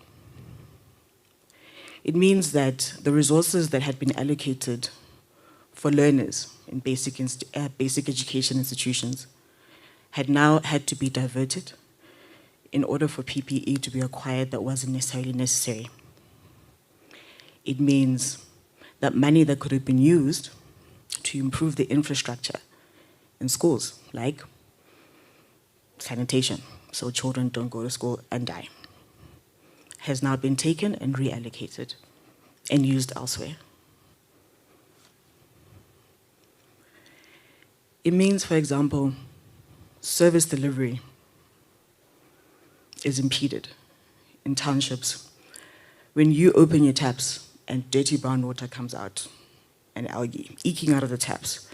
[SPEAKER 7] It means that the resources that had been allocated for learners in basic education institutions had now had to be diverted in order for PPE to be acquired that wasn't necessarily necessary. It means that money that could have been used to improve the infrastructure in schools, like sanitation, so children don't go to school and die, has now been taken and reallocated and used elsewhere. It means, for example, service delivery is impeded in townships. When you open your taps and dirty brown water comes out and algae eking out of the taps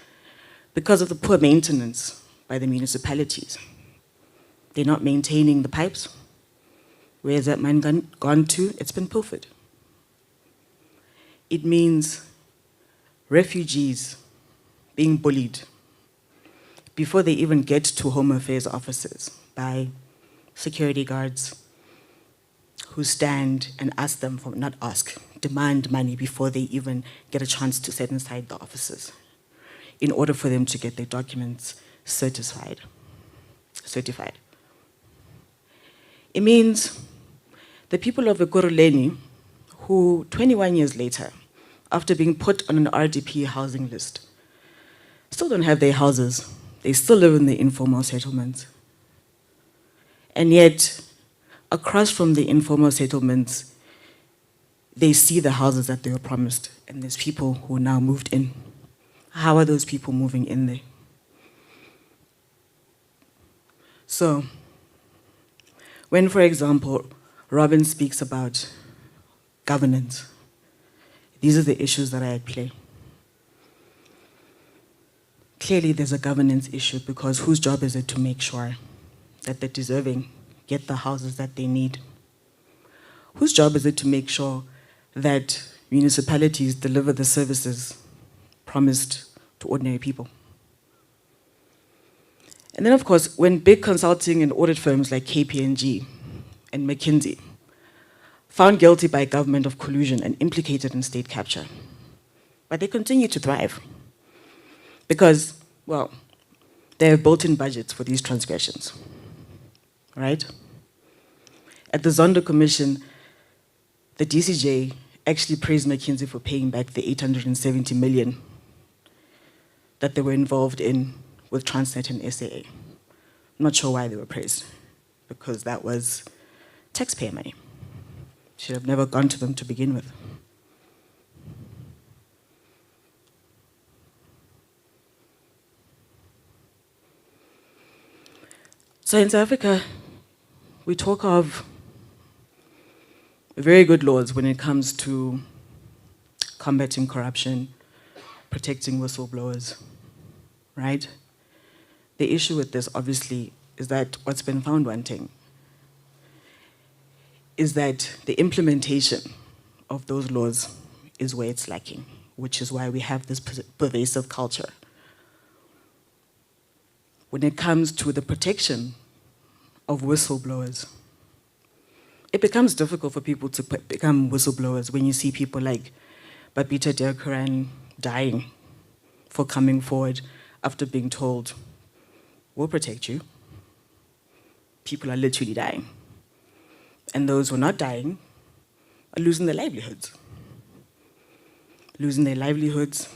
[SPEAKER 7] because of the poor maintenance by the municipalities. They're not maintaining the pipes. Where has that man gone to? It's been pilfered. It means refugees being bullied before they even get to Home Affairs offices by security guards who stand and ask them for, not ask, demand money before they even get a chance to sit inside the offices in order for them to get their documents certified. It means the people of Ekurhuleni who 21 years later, after being put on an RDP housing list, still don't have their houses. They still live in the informal settlements. And yet, across from the informal settlements, they see the houses that they were promised, and there's people who now moved in. How are those people moving in there? So, when, for example, Robyn speaks about governance, these are the issues that are at play. Clearly, there's a governance issue because whose job is it to make sure that the deserving get the houses that they need? Whose job is it to make sure that municipalities deliver the services promised to ordinary people? And then, of course, when big consulting and audit firms like KPMG and McKinsey found guilty by government of collusion and implicated in state capture, but they continue to thrive because, well, they have built-in budgets for these transgressions, right? At the Zondo Commission, the DCJ actually praised McKinsey for paying back the 870 million that they were involved in with Transnet and SAA. I'm not sure why they were praised, because that was taxpayer money. Should have never gone to them to begin with. So in South Africa, we talk of very good laws when it comes to combating corruption, protecting whistleblowers, right? The issue with this, obviously, is that what's been found wanting is that the implementation of those laws is where it's lacking, which is why we have this pervasive culture. When it comes to the protection of whistleblowers, it becomes difficult for people to become whistleblowers when you see people like Babita Deokaran dying for coming forward after being told, we'll protect you. People are literally dying. And those who are not dying are losing their livelihoods. Losing their livelihoods,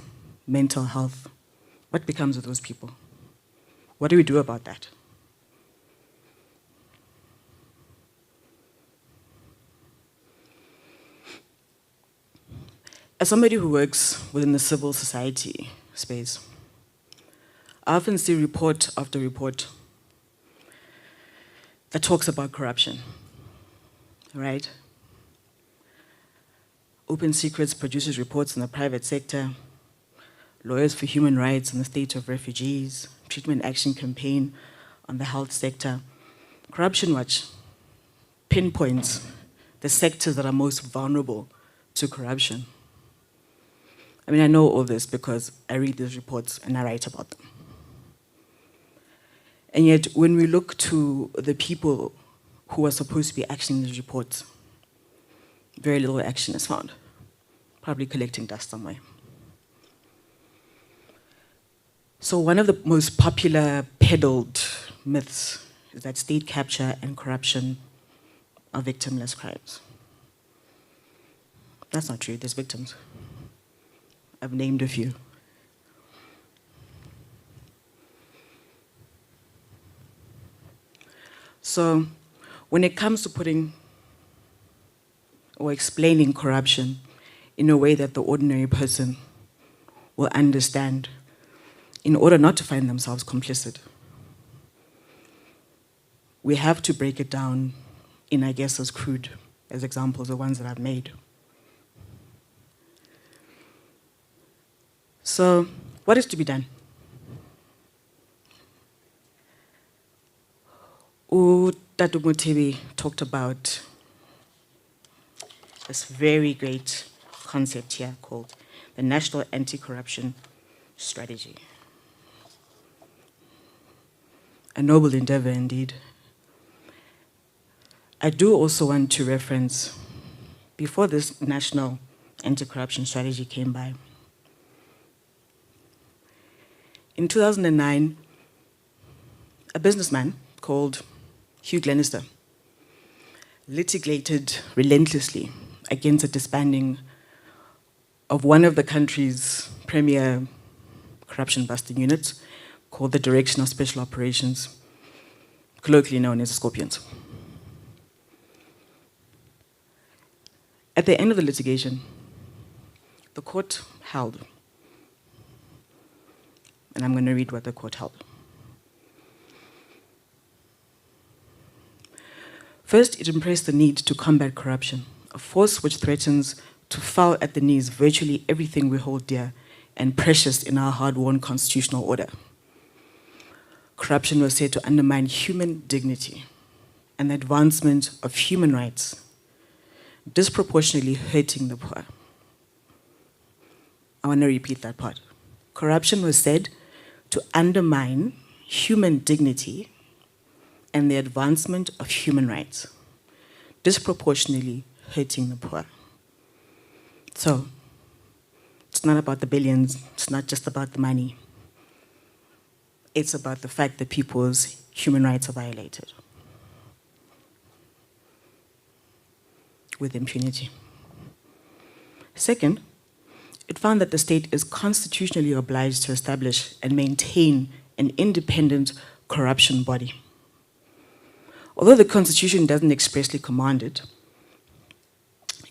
[SPEAKER 7] mental health. What becomes of those people? What do we do about that? As somebody who works within the civil society space, I often see report after report that talks about corruption, right? Open Secrets produces reports on the private sector, Lawyers for Human Rights on the state of refugees, Treatment Action Campaign on the health sector. Corruption Watch pinpoints the sectors that are most vulnerable to corruption. I mean, I know all this because I read these reports and I write about them. And yet, when we look to the people who are supposed to be actioning these reports, very little action is found, probably collecting dust somewhere. So one of the most popular peddled myths is that state capture and corruption are victimless crimes. That's not true, there's victims. I've named a few. So when it comes to putting or explaining corruption in a way that the ordinary person will understand in order not to find themselves complicit, we have to break it down in, I guess, as crude as examples, the ones that I've made. So, what is to be done? Tatu Mothibi talked about this very great concept here called the National Anti-Corruption Strategy. A noble endeavor indeed. I do also want to reference, before this National Anti-Corruption Strategy came by, in 2009, a businessman called Hugh Glenister litigated relentlessly against the disbanding of one of the country's premier corruption-busting units called the Direction of Special Operations, colloquially known as the Scorpions. At the end of the litigation, the court held, and I'm going to read what the court held. First, it impressed the need to combat corruption, a force which threatens to foul at the knees virtually everything we hold dear and precious in our hard-won constitutional order. Corruption was said to undermine human dignity and the advancement of human rights, disproportionately hurting the poor. I want to repeat that part. Corruption was said to undermine human dignity and the advancement of human rights, disproportionately hurting the poor. So, it's not about the billions, it's not just about the money. It's about the fact that people's human rights are violated with impunity. Second, it found that the state is constitutionally obliged to establish and maintain an independent corruption body. Although the Constitution doesn't expressly command it,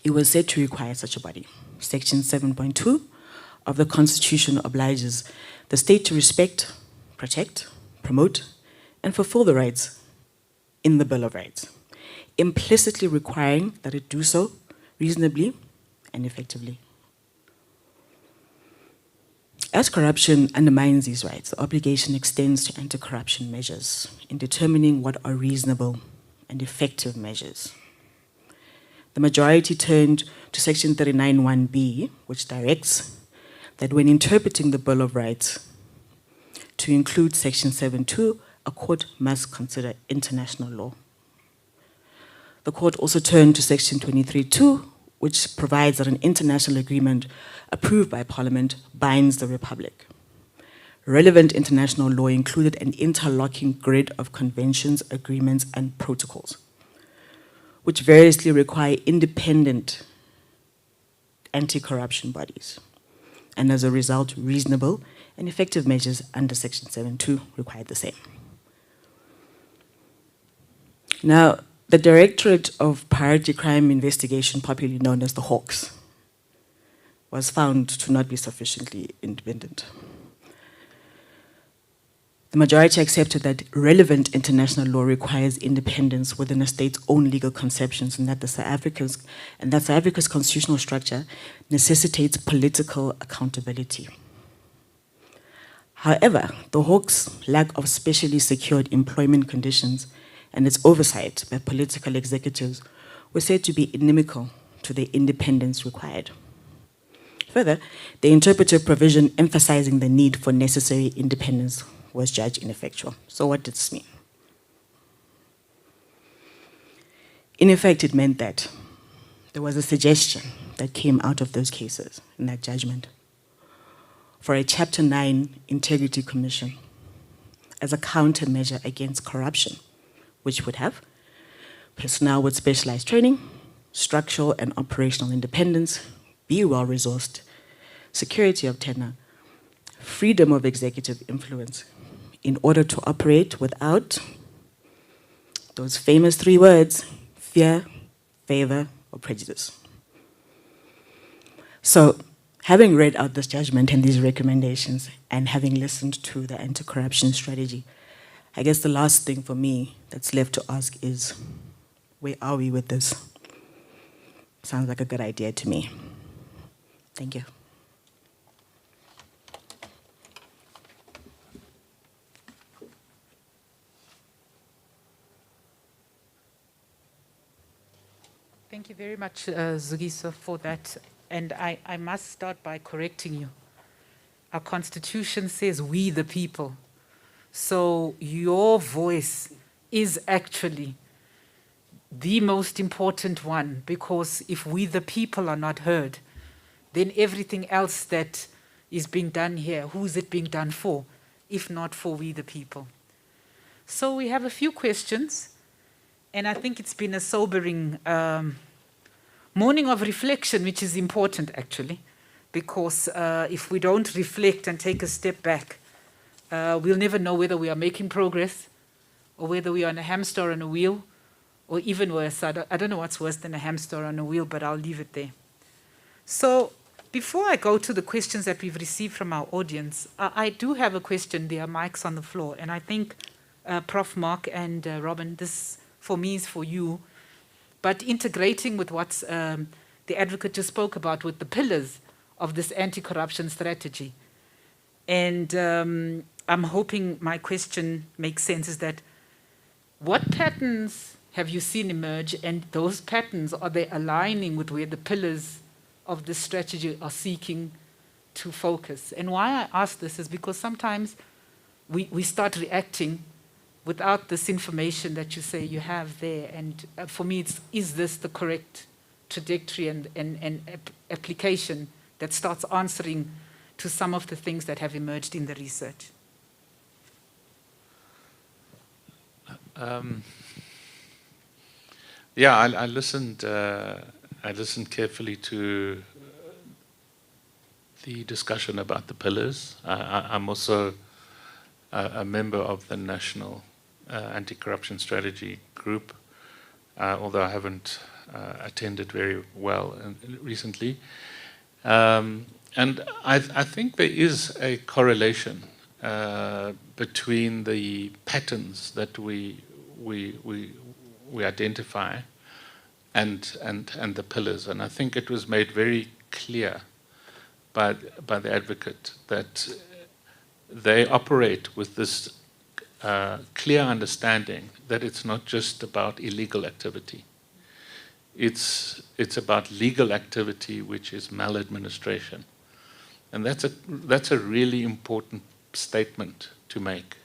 [SPEAKER 7] it was said to require such a body. Section 7.2 of the Constitution obliges the state to respect, protect, promote, and fulfill the rights in the Bill of Rights, implicitly requiring that it do so reasonably and effectively. As corruption undermines these rights, the obligation extends to anti-corruption measures in determining what are reasonable and effective measures. The majority turned to Section 39(1)(b), which directs that when interpreting the Bill of Rights, to include Section 7.2, a court must consider international law. The court also turned to Section 23.2, which provides that an international agreement approved by Parliament binds the Republic. Relevant international law included an interlocking grid of conventions, agreements, and protocols, which variously require independent anti-corruption bodies. And as a result, reasonable and effective measures under Section 7.2 required the same. Now, the Directorate of Priority Crime Investigation, popularly known as the Hawks, was found to not be sufficiently independent. The majority accepted that relevant international law requires independence within a state's own legal conceptions, and that South Africa's constitutional structure necessitates political accountability. However, the Hawks' lack of specially secured employment conditions and its oversight by political executives were said to be inimical to the independence required. Further, the interpretive provision emphasizing the need for necessary independence was judged ineffectual. So what did this mean? In effect, it meant that there was a suggestion that came out of those cases in that judgment for a Chapter 9 Integrity Commission as a countermeasure against corruption, which would have personnel with specialized training, structural and operational independence, be well-resourced, security of tenure, freedom of executive influence, in order to operate without those famous 3 words, fear, favor, or prejudice. So, having read out this judgment and these recommendations, and having listened to the anti-corruption strategy, I guess the last thing for me that's left to ask is, where are we with this? Sounds like a good idea to me. Thank you.
[SPEAKER 2] Thank you very much, Zukiswa, for that. And I must start by correcting you. Our Constitution says we the people. So your voice is actually the most important one, because if we the people are not heard, then everything else that is being done here, who is it being done for, if not for we the people? So we have a few questions, and I think it's been a sobering morning of reflection, which is important actually, because if we don't reflect and take a step back, we'll never know whether we are making progress or whether we are on a hamster or on a wheel, or even worse. I don't know what's worse than a hamster on a wheel, but I'll leave it there. So before I go to the questions that we've received from our audience, I do have a question. There are mics on the floor, and I think Prof. Mark and Robyn, this for me is for you, but integrating with what the advocate just spoke about with the pillars of this anti-corruption strategy. And I'm hoping my question makes sense, is that what patterns have you seen emerge, and those patterns, are they aligning with where the pillars of this strategy are seeking to focus? And why I ask this is because sometimes we start reacting without this information that you say you have there. And for me, is this the correct trajectory and application that starts answering to some of the things that have emerged in the research?
[SPEAKER 4] Yeah, I listened. I listened carefully to the discussion about the pillars. I'm also a member of the National Anti-Corruption Strategy Group, although I haven't attended very well recently. And I think there is a correlation between the patterns that we identify and the pillars. And I think it was made very clear by the advocate that they operate with this clear understanding that it's not just about illegal activity. It's about legal activity, which is maladministration. And that's a really important statement to make.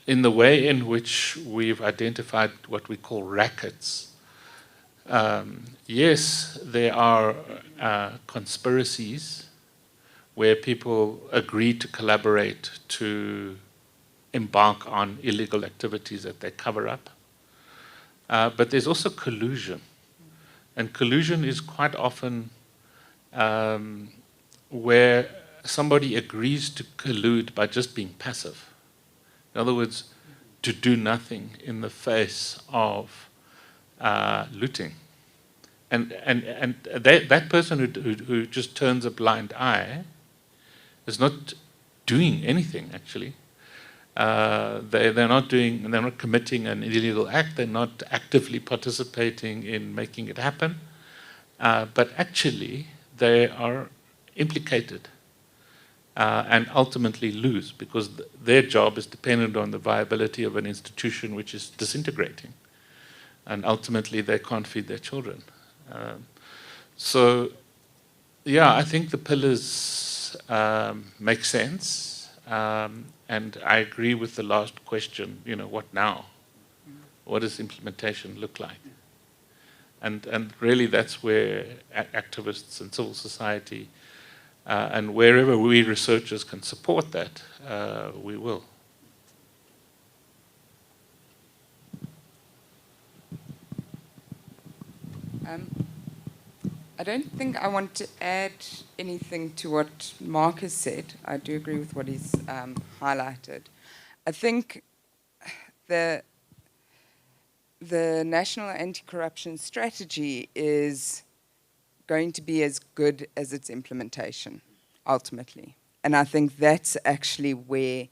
[SPEAKER 4] in the way in which we've identified what we call rackets, yes, there are conspiracies where people agree to collaborate to embark on illegal activities that they cover up. But there's also collusion. And collusion is quite often where somebody agrees to collude by just being passive. In other words, to do nothing in the face of looting. And that person who just turns a blind eye is not doing anything, actually. They're not committing an illegal act. They're not actively participating in making it happen. But actually, they are implicated and ultimately lose because their job is dependent on the viability of an institution which is disintegrating. And ultimately, they can't feed their children. So, yeah, I think the pillars make sense. And I agree with the last question, what now? What does implementation look like? And really that's where activists and civil society and wherever we researchers can support that, we will.
[SPEAKER 5] I don't think I want to add anything to what Mark has said. I do agree with what he's highlighted. I think the National Anti-Corruption Strategy is going to be as good as its implementation, ultimately. And I think that's actually where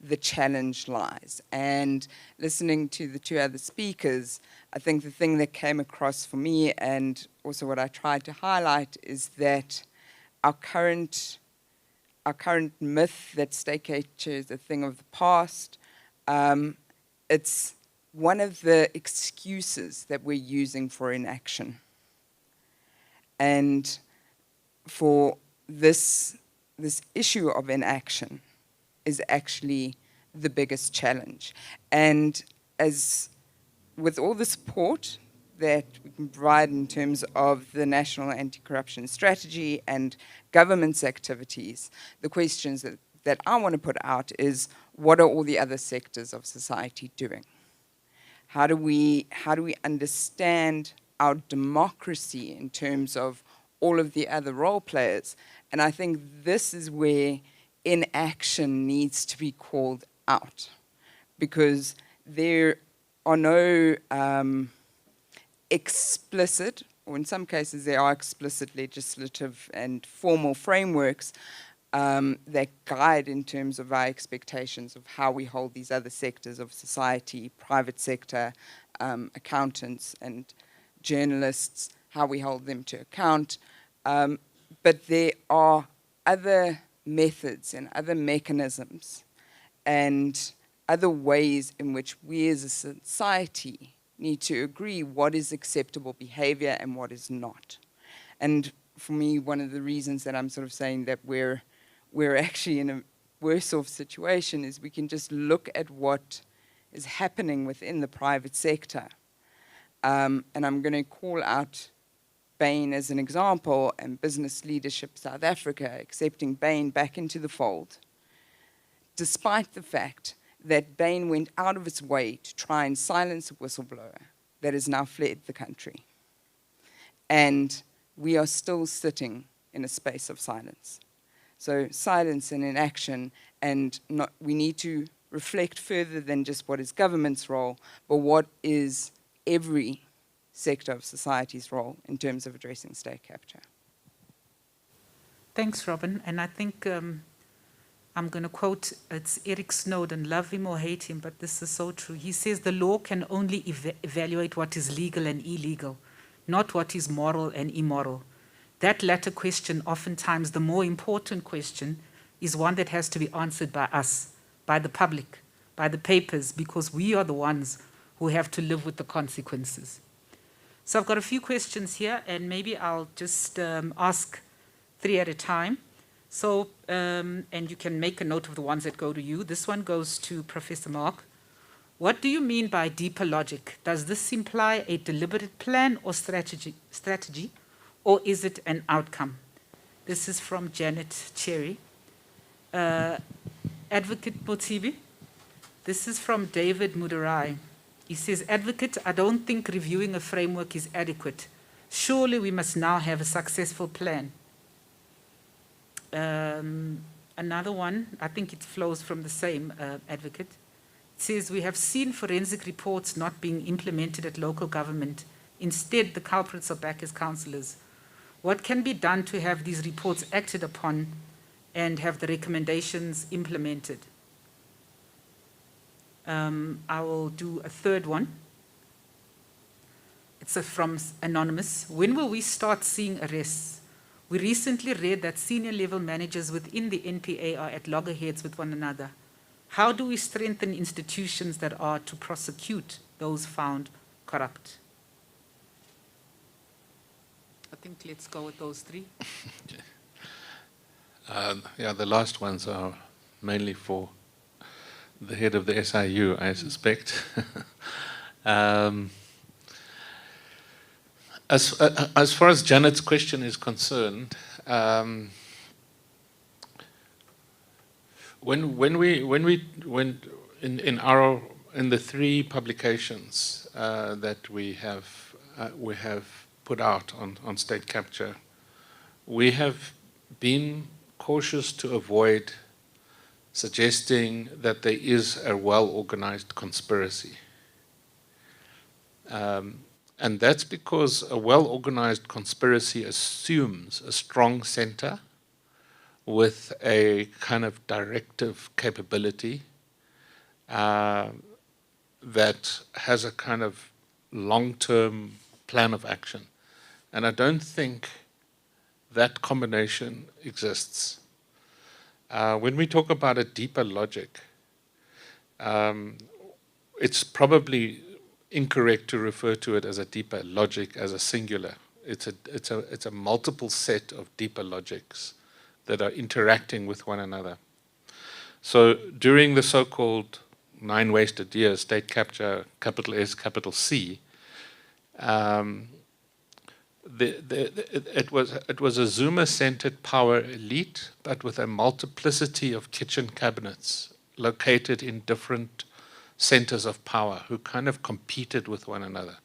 [SPEAKER 5] the challenge lies. And listening to the two other speakers, I think the thing that came across for me, and also what I tried to highlight, is that our current myth that state capture is a thing of the past, it's one of the excuses that we're using for inaction. And for this issue of inaction is actually the biggest challenge. And as with all the support that we can provide in terms of the National Anti-Corruption Strategy and government's activities, the questions that I want to put out is, what are all the other sectors of society doing? How do we understand our democracy in terms of all of the other role players? And I think this is where inaction needs to be called out, because there are no explicit, or in some cases there are explicit legislative and formal frameworks that guide in terms of our expectations of how we hold these other sectors of society, private sector, accountants and journalists, how we hold them to account. But there are other methods and other mechanisms and other ways in which we as a society need to agree what is acceptable behavior and what is not. And for me, one of the reasons that I'm sort of saying that we're actually in a worse off situation is we can just look at what is happening within the private sector. And I'm going to call out Bain as an example, and Business Leadership South Africa accepting Bain back into the fold, despite the fact that Bain went out of its way to try and silence a whistleblower that has now fled the country. And we are still sitting in a space of silence. So silence and inaction, and we need to reflect further than just what is government's role, but what is every sector of society's role in terms of addressing state capture.
[SPEAKER 2] Thanks, Robyn. And I think I'm going to quote, it's Eric Snowden, love him or hate him, but this is so true. He says the law can only evaluate what is legal and illegal, not what is moral and immoral. That latter question, oftentimes the more important question, is one that has to be answered by us, by the public, by the papers, because we are the ones who have to live with the consequences. So I've got a few questions here, and maybe I'll just ask 3 at a time. So, and you can make a note of the ones that go to you. This one goes to Professor Mark. What do you mean by deeper logic? Does this imply a deliberate plan or strategy, or is it an outcome? This is from Janet Cherry. Advocate Mothibi. This is from David Mudarai. He says, Advocate, I don't think reviewing a framework is adequate. Surely we must now have a successful plan. Another one, I think it flows from the same advocate. It says, we have seen forensic reports not being implemented at local government. Instead, the culprits are back as councillors. What can be done to have these reports acted upon and have the recommendations implemented? I will do a third one. It's from Anonymous. When will we start seeing arrests? We recently read that senior level managers within the NPA are at loggerheads with one another. How do we strengthen institutions that are to prosecute those found corrupt? I think let's go with those three.
[SPEAKER 4] Yeah, the last ones are mainly for the head of the SIU, I suspect. As far as Janet's question is concerned, in the three publications that we have put out on state capture, we have been cautious to avoid suggesting that there is a well-organized conspiracy. And that's because a well-organized conspiracy assumes a strong center with a kind of directive capability that has a kind of long-term plan of action. And I don't think that combination exists. When we talk about a deeper logic, it's probably incorrect to refer to it as a deeper logic as a singular. It's a multiple set of deeper logics that are interacting with one another. So during the so-called 9 wasted years, state capture, capital S, capital C, it was a Zuma-centered power elite, but with a multiplicity of kitchen cabinets located in different centers of power who kind of competed with one another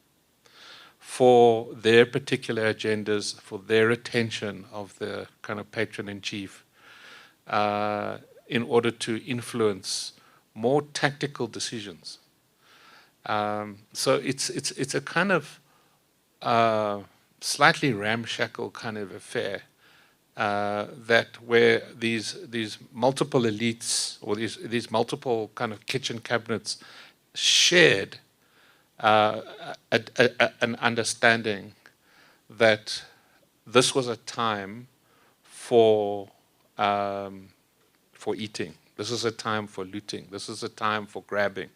[SPEAKER 4] for their particular agendas, for their attention of the kind of patron-in-chief, in order to influence more tactical decisions. So it's a kind of slightly ramshackle kind of affair, that where these multiple elites or these multiple kind of kitchen cabinets shared an understanding that this was a time for eating. This is a time for looting. This is a time for grabbing.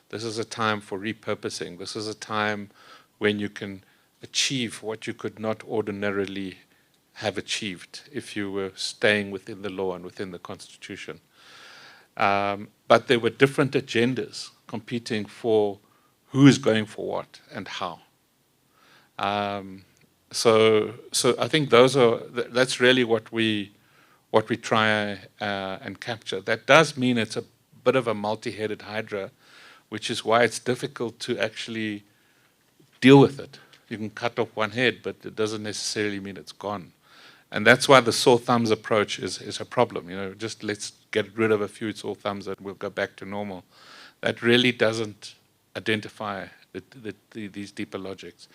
[SPEAKER 4] This is a time for repurposing. This is a time when you can achieve what you could not ordinarily have achieved if you were staying within the law and within the Constitution. But there were different agendas competing for who is going for what and how. So I think that's really what we try and capture. That does mean it's a bit of a multi-headed hydra, which is why it's difficult to actually deal with it. You can cut off one head, but it doesn't necessarily mean it's gone. And that's why the sore thumbs approach is a problem. You know, just let's get rid of a few sore thumbs and we'll go back to normal. That really doesn't identify these deeper logics.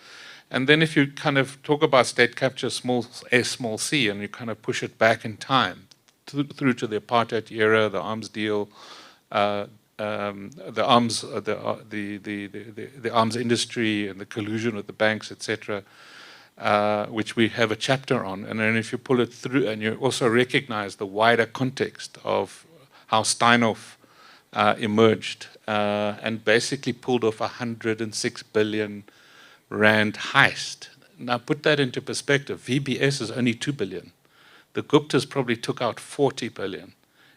[SPEAKER 4] And then if you kind of talk about state capture small c, and you kind of push it back in time through to the apartheid era, the arms deal, the arms industry and the collusion with the banks, etc., which we have a chapter on. And then if you pull it through and you also recognize the wider context of how Steinhoff emerged and basically pulled off 106 billion rand heist. Now put that into perspective. VBS is only 2 billion. The Guptas probably took out 40 billion.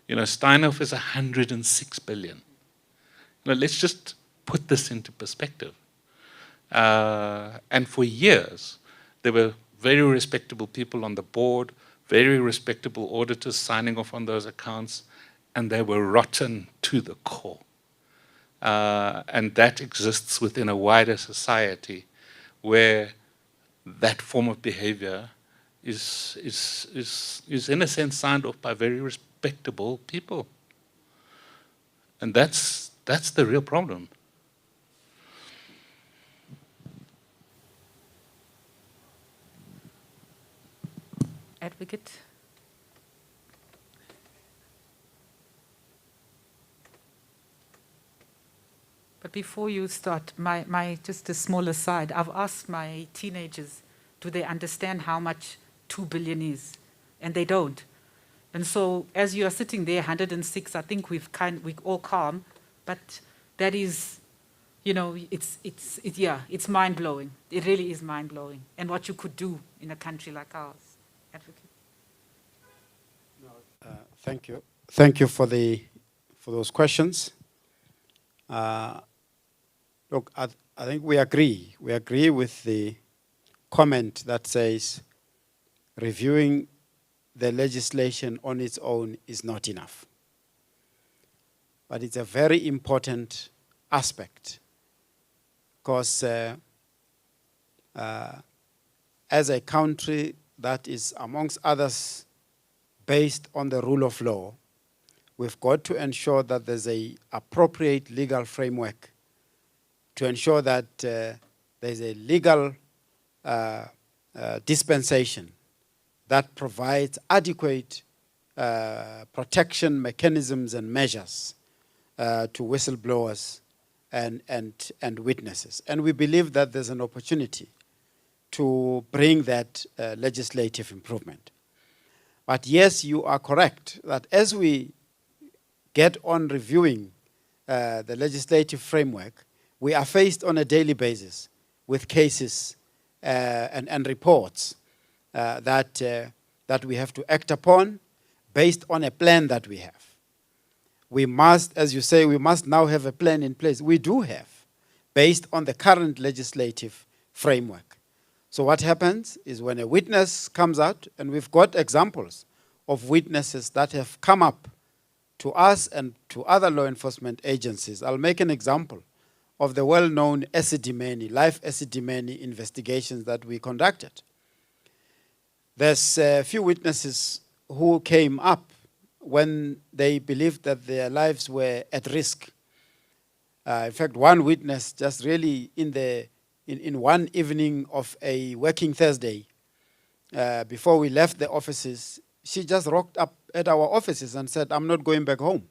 [SPEAKER 4] You know, Steinhoff is 106 billion. You know, let's just put this into perspective. And for years, there were very respectable people on the board, very respectable auditors signing off on those accounts, and they were rotten to the core. And that exists within a wider society where that form of behavior is in a sense signed off by very respectable people. And that's the real problem.
[SPEAKER 2] Advocate. But before you start, just a small aside, I've asked my teenagers, do they understand how much 2 billion is? And they don't. And so as you are sitting there, 106, I think we're all calm, but that is, you know, it's mind-blowing. It really is mind-blowing. And what you could do in a country like ours. Advocate.
[SPEAKER 6] Thank you. Thank you for those questions. Look, I think we agree. We agree with the comment that says reviewing the legislation on its own is not enough. But it's a very important aspect because as a country that is, amongst others, based on the rule of law, we've got to ensure that there's an appropriate legal framework to ensure that there's a legal dispensation that provides adequate protection mechanisms and measures to whistleblowers and witnesses. And we believe that there's an opportunity to bring that legislative improvement. But yes, you are correct that as we get on reviewing the legislative framework, we are faced on a daily basis with cases and reports that we have to act upon based on a plan that we have. We must, as you say, we must now have a plan in place. We do have, based on the current legislative framework. So what happens is when a witness comes out, and we've got examples of witnesses that have come up to us and to other law enforcement agencies. I'll make an example of the well-known Esidimeni, life Esidimeni investigations that we conducted. There's a few witnesses who came up when they believed that their lives were at risk. In fact, one witness just really in one evening of a working Thursday, before we left the offices, she just rocked up at our offices and said, I'm not going back home.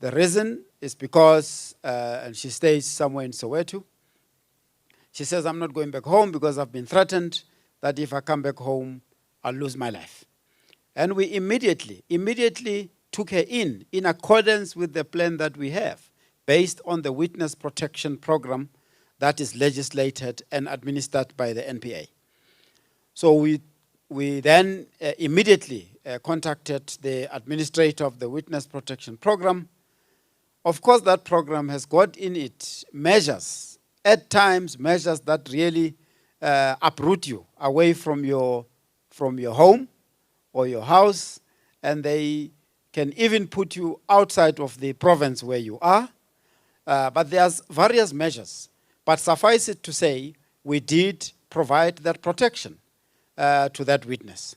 [SPEAKER 6] The reason is because, and she stays somewhere in Soweto, she says, I'm not going back home because I've been threatened that if I come back home, I'll lose my life. And we immediately took her in accordance with the plan that we have, based on the witness protection program that is legislated and administered by the NPA. So we then immediately contacted the administrator of the witness protection program. Of course, that program has got in it measures, at times measures that really uproot you away from your home or your house, and they can even put you outside of the province where you are. But there's various measures. But suffice it to say, we did provide that protection to that witness.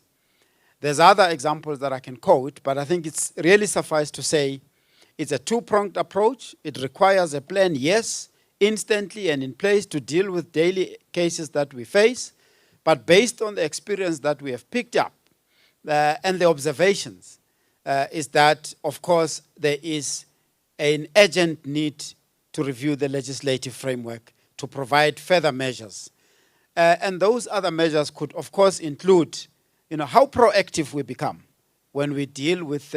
[SPEAKER 6] There's other examples that I can quote, but I think it's really suffice to say it's a two-pronged approach. It requires a plan, yes, instantly and in place to deal with daily cases that we face, but based on the experience that we have picked up and the observations, is that, of course, there is an urgent need to review the legislative framework to provide further measures. And those other measures could, of course, include, how proactive we become when we deal with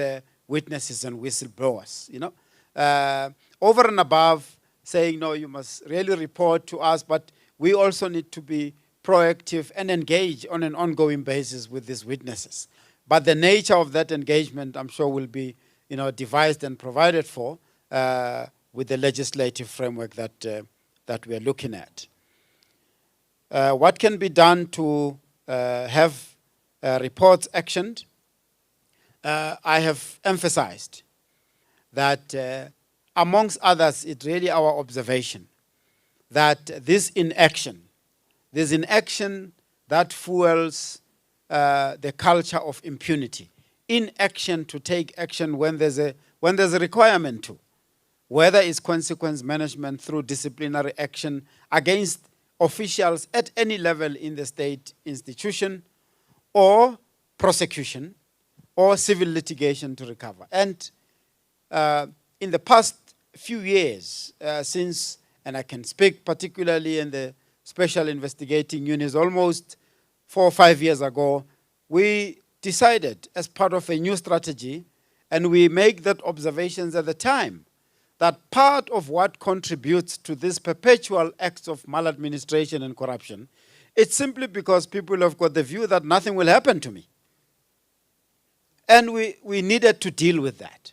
[SPEAKER 6] witnesses and whistleblowers. Over and above saying, no, you must really report to us, but we also need to be proactive and engage on an ongoing basis with these witnesses. But the nature of that engagement, I'm sure, will be, devised and provided for with the legislative framework that we are looking at. What can be done to have reports actioned? I have emphasized that amongst others, it's really our observation that this inaction that fuels the culture of impunity, inaction to take action when there's a requirement to, whether it's consequence management through disciplinary action against officials at any level in the state institution, or prosecution, or civil litigation to recover. And in the past few years, since, and I can speak particularly in the special investigating units, almost 4 or 5 years ago, we decided as part of a new strategy, and we make that observations at the time, that part of what contributes to this perpetual acts of maladministration and corruption, it's simply because people have got the view that nothing will happen to me. And we needed to deal with that.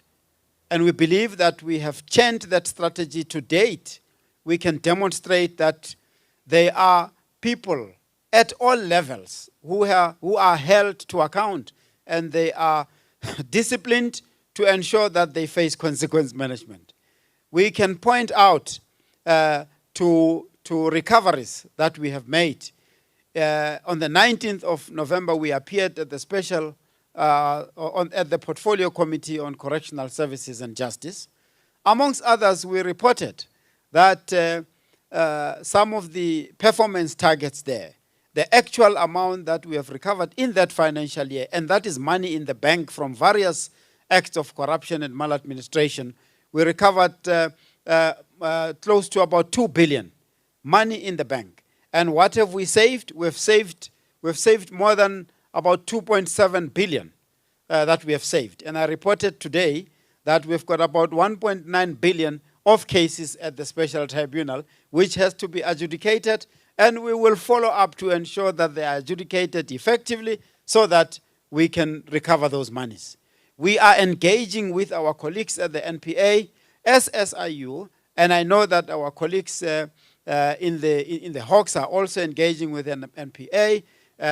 [SPEAKER 6] And we believe that we have changed that strategy to date. We can demonstrate that there are people at all levels who are held to account, and they are disciplined to ensure that they face consequence management. We can point out to recoveries that we have made. On the 19th of November, we appeared at the special at the Portfolio Committee on Correctional Services and Justice. Amongst others, we reported that some of the performance targets there, the actual amount that we have recovered in that financial year, and that is money in the bank from various acts of corruption and maladministration, we recovered close to about 2 billion money in the bank. And what have we saved? We've saved more than about 2.7 billion that we have saved. And I reported today that we've got about 1.9 billion of cases at the special tribunal, which has to be adjudicated, and we will follow up to ensure that they are adjudicated effectively so that we can recover those monies. We are engaging with our colleagues at the NPA as SIU, and I know that our colleagues in the Hawks are also engaging with the NPA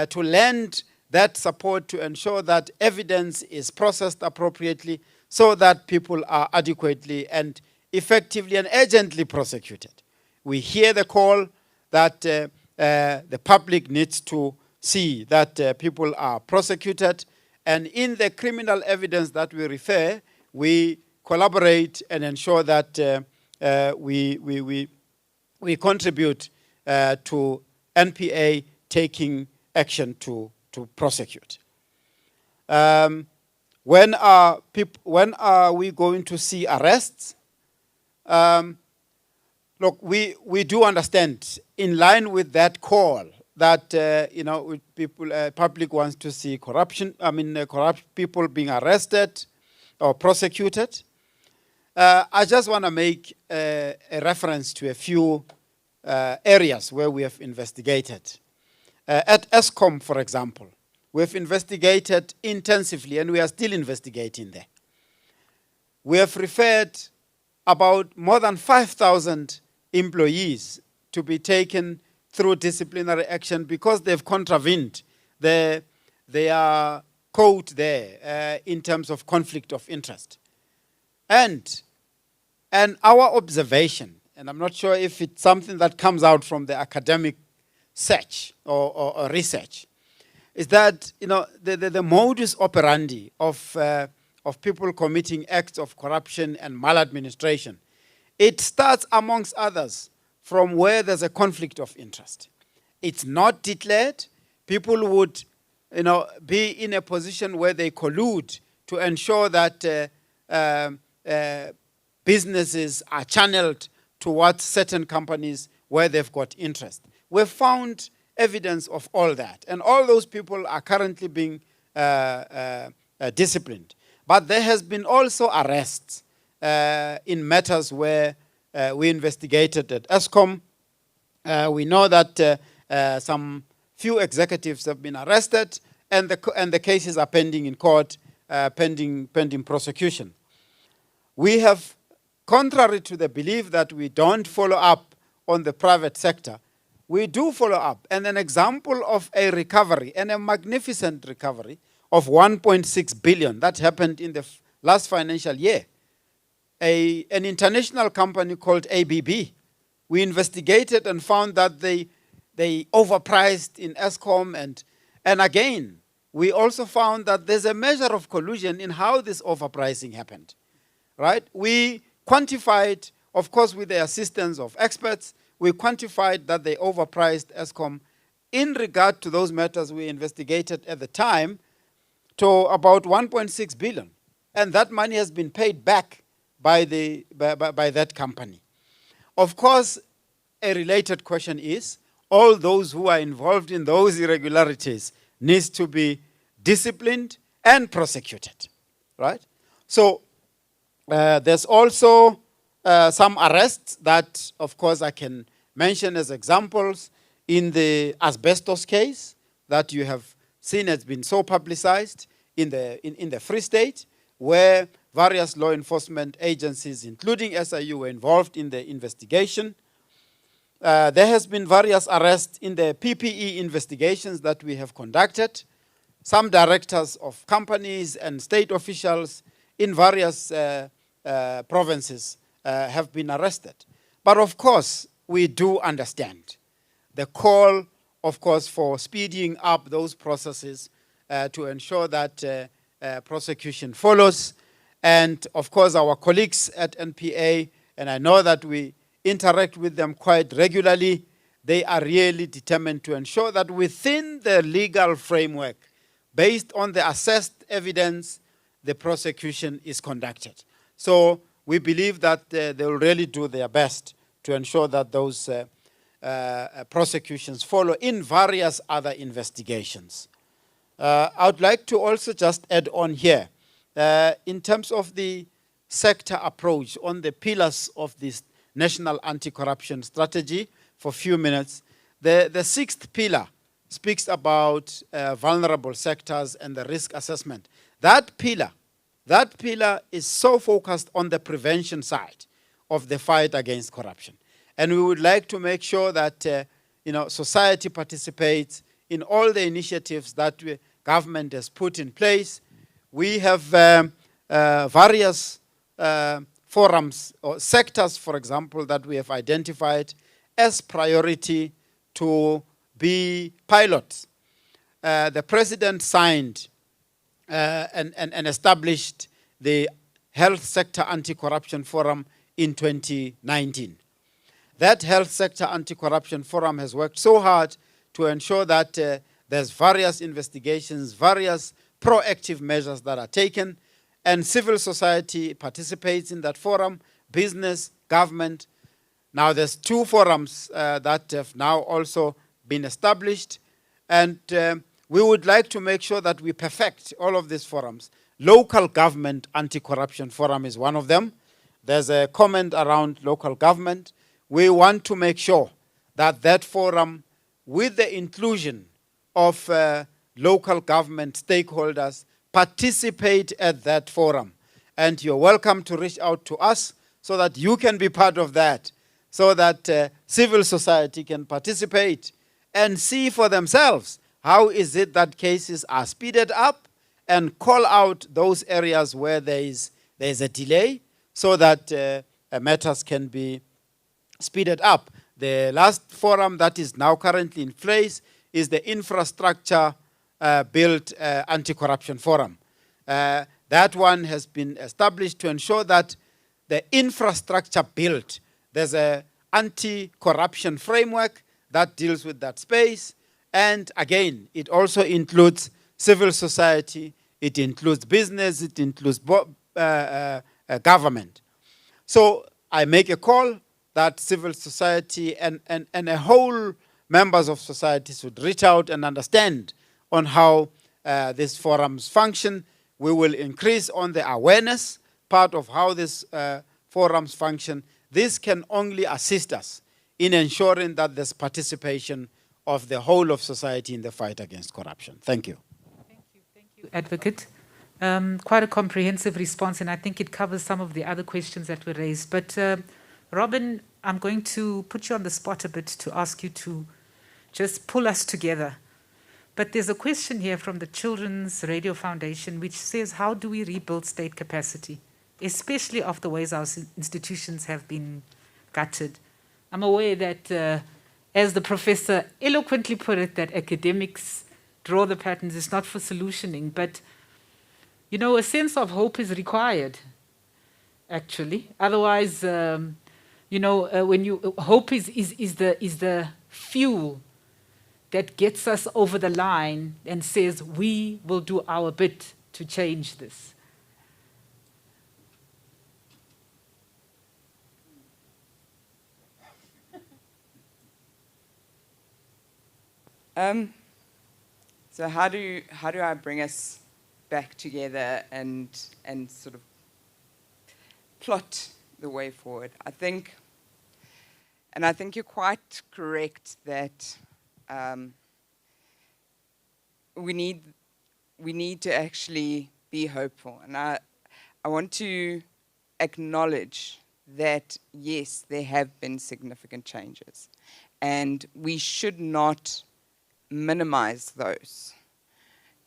[SPEAKER 6] to lend that support to ensure that evidence is processed appropriately so that people are adequately and effectively and urgently prosecuted. We hear the call that the public needs to see that people are prosecuted, and in the criminal evidence that we refer, we collaborate and ensure that we contribute to NPA taking action to prosecute. When are we going to see arrests? Look, we do understand, in line with that call, that public wants to see corruption. Corrupt people being arrested or prosecuted. I just want to make a reference to a few areas where we have investigated. At Eskom, for example, we have investigated intensively, and we are still investigating there. We have referred about more than 5,000 employees to be taken through disciplinary action because they've contravened their code there in terms of conflict of interest. And our observation, and I'm not sure if it's something that comes out from the academic search or research, is that the modus operandi of people committing acts of corruption and maladministration, it starts amongst others from where there's a conflict of interest. It's not declared. People would be in a position where they collude to ensure that businesses are channeled towards certain companies where they've got interest. We've found evidence of all that, and all those people are currently being disciplined. But there has been also arrests in matters where we investigated at Eskom. We know that some few executives have been arrested, and the cases are pending in court, pending prosecution. We have contrary to the belief that we don't follow up on the private sector, we do follow up. And an example of a recovery, and a magnificent recovery, of 1.6 billion that happened in the last financial year. An international company called ABB, we investigated and found that they overpriced in Eskom, and again, we also found that there's a measure of collusion in how this overpricing happened, right? We quantified, of course, with the assistance of experts, we quantified that they overpriced Eskom in regard to those matters we investigated at the time to about 1.6 billion. And that money has been paid back by that company. Of course, a related question is, all those who are involved in those irregularities needs to be disciplined and prosecuted, right? So there's also some arrests that, of course, I can mention as examples in the asbestos case that you have seen has been so publicized in the Free State, where various law enforcement agencies, including SIU, were involved in the investigation. There has been various arrests in the PPE investigations that we have conducted. Some directors of companies and state officials in various provinces have been arrested. But of course, we do understand the call, of course, for speeding up those processes to ensure that prosecution follows. And of course, our colleagues at NPA, and I know that we interact with them quite regularly, they are really determined to ensure that within the legal framework, based on the assessed evidence, the prosecution is conducted. So we believe that they will really do their best to ensure that those prosecutions follow in various other investigations. I would like to also just add on here, in terms of the sector approach on the pillars of this National Anti-Corruption Strategy, for a few minutes. The sixth pillar speaks about vulnerable sectors and the risk assessment. That pillar is so focused on the prevention side of the fight against corruption. And we would like to make sure that society participates in all the initiatives that the government has put in place. We have various forums or sectors, for example, that we have identified as priority to be pilots. The president signed and established the Health Sector Anti-Corruption Forum in 2019. That Health Sector Anti-Corruption Forum has worked so hard to ensure that there's various investigations, various proactive measures that are taken, and civil society participates in that forum, business, government. Now there's two forums that have now also been established, and we would like to make sure that we perfect all of these forums. Local Government Anti-Corruption Forum is one of them. There's a comment around local government. We want to make sure that that forum, with the inclusion of local government stakeholders, participate at that forum. And you're welcome to reach out to us so that you can be part of that, so that civil society can participate and see for themselves how is it that cases are speeded up, and call out those areas where there is a delay so that matters can be speeded up. The last forum that is now currently in place is the Infrastructure Built Anti-Corruption Forum. That one has been established to ensure that the infrastructure built, there's an anti-corruption framework that deals with that space. And again, it also includes civil society, it includes business, it includes government. So I make a call that civil society and a whole members of society should reach out and understand on how these forums function. We will increase on the awareness part of how these forums function. This can only assist us in ensuring that there's participation of the whole of society in the fight against corruption. Thank you.
[SPEAKER 2] Thank you, Advocate. Quite a comprehensive response, and I think it covers some of the other questions that were raised. But Robyn, I'm going to put you on the spot a bit to ask you to just pull us together. But there's a question here from the Children's Radio Foundation which says, how do we rebuild state capacity, especially of the ways our institutions have been gutted? I'm aware that, as the professor eloquently put it, that academics draw the patterns. It's not for solutioning, but you know, a sense of hope is required, actually. Otherwise, you know, when you hope is the fuel that gets us over the line and says we will do our bit to change this.
[SPEAKER 5] So how do I bring us back together and sort of plot the way forward? I think you're quite correct that we need to actually be hopeful, and I want to acknowledge that yes, there have been significant changes, and we should not minimize those.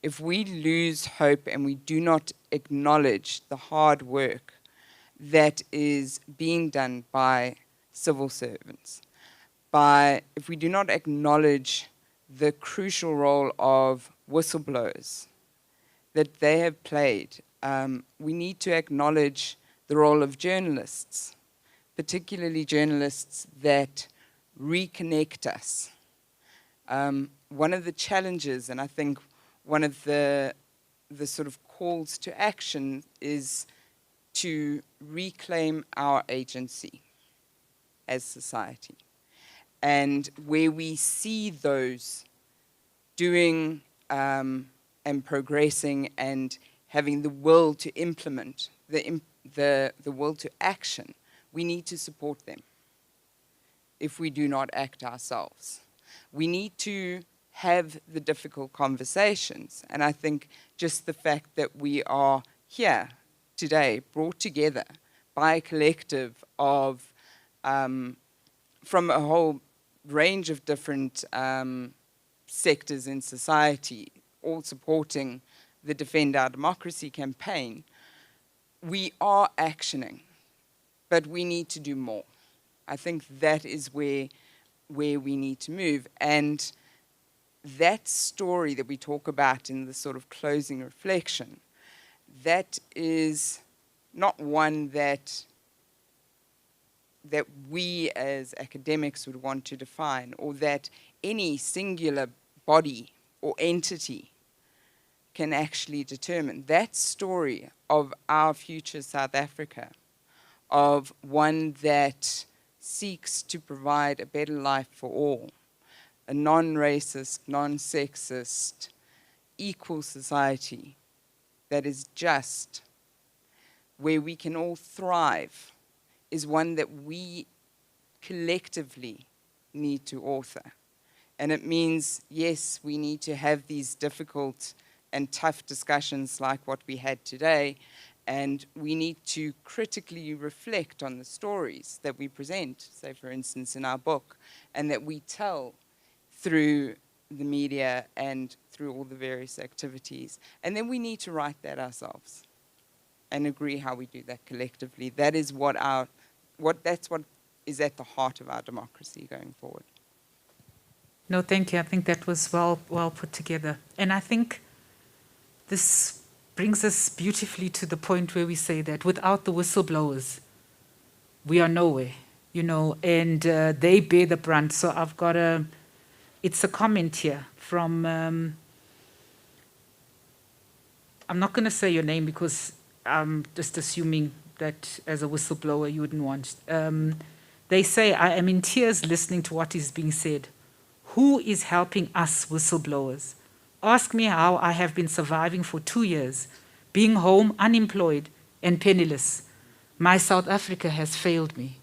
[SPEAKER 5] If we lose hope and we do not acknowledge the hard work that is being done by civil servants, if we do not acknowledge the crucial role of whistleblowers that they have played, we need to acknowledge the role of journalists, particularly journalists that reconnect us. One of the challenges, and I think one of the sort of calls to action, is to reclaim our agency as society. And where we see those doing and progressing and having the will to implement, the will to action, we need to support them if we do not act ourselves. We need to have the difficult conversations. And I think just the fact that we are here today, brought together by a collective of, from a whole range of different sectors in society, all supporting the Defend Our Democracy campaign, we are actioning, but we need to do more. I think that is where we need to move. And that story that we talk about in the sort of closing reflection, that is not one that we as academics would want to define, or that any singular body or entity can actually determine. That story of our future South Africa, of one that seeks to provide a better life for all, a non-racist, non-sexist, equal society that is just, where we can all thrive, is one that we collectively need to author. And it means, yes, we need to have these difficult and tough discussions like what we had today, and we need to critically reflect on the stories that we present, say for instance in our book, and that we tell through the media and through all the various activities. And then we need to write that ourselves and agree how we do that collectively. That is that's what is at the heart of our democracy going forward.
[SPEAKER 2] No, thank you. I think that was well put together. And I think this brings us beautifully to the point where we say that without the whistleblowers, we are nowhere, you know, and they bear the brunt. So I've got it's a comment here from, I'm not going to say your name because I'm just assuming that as a whistleblower you wouldn't want. They say, I am in tears listening to what is being said. Who is helping us whistleblowers? Ask me how I have been surviving for 2 years, being home, unemployed, and penniless. My South Africa has failed me.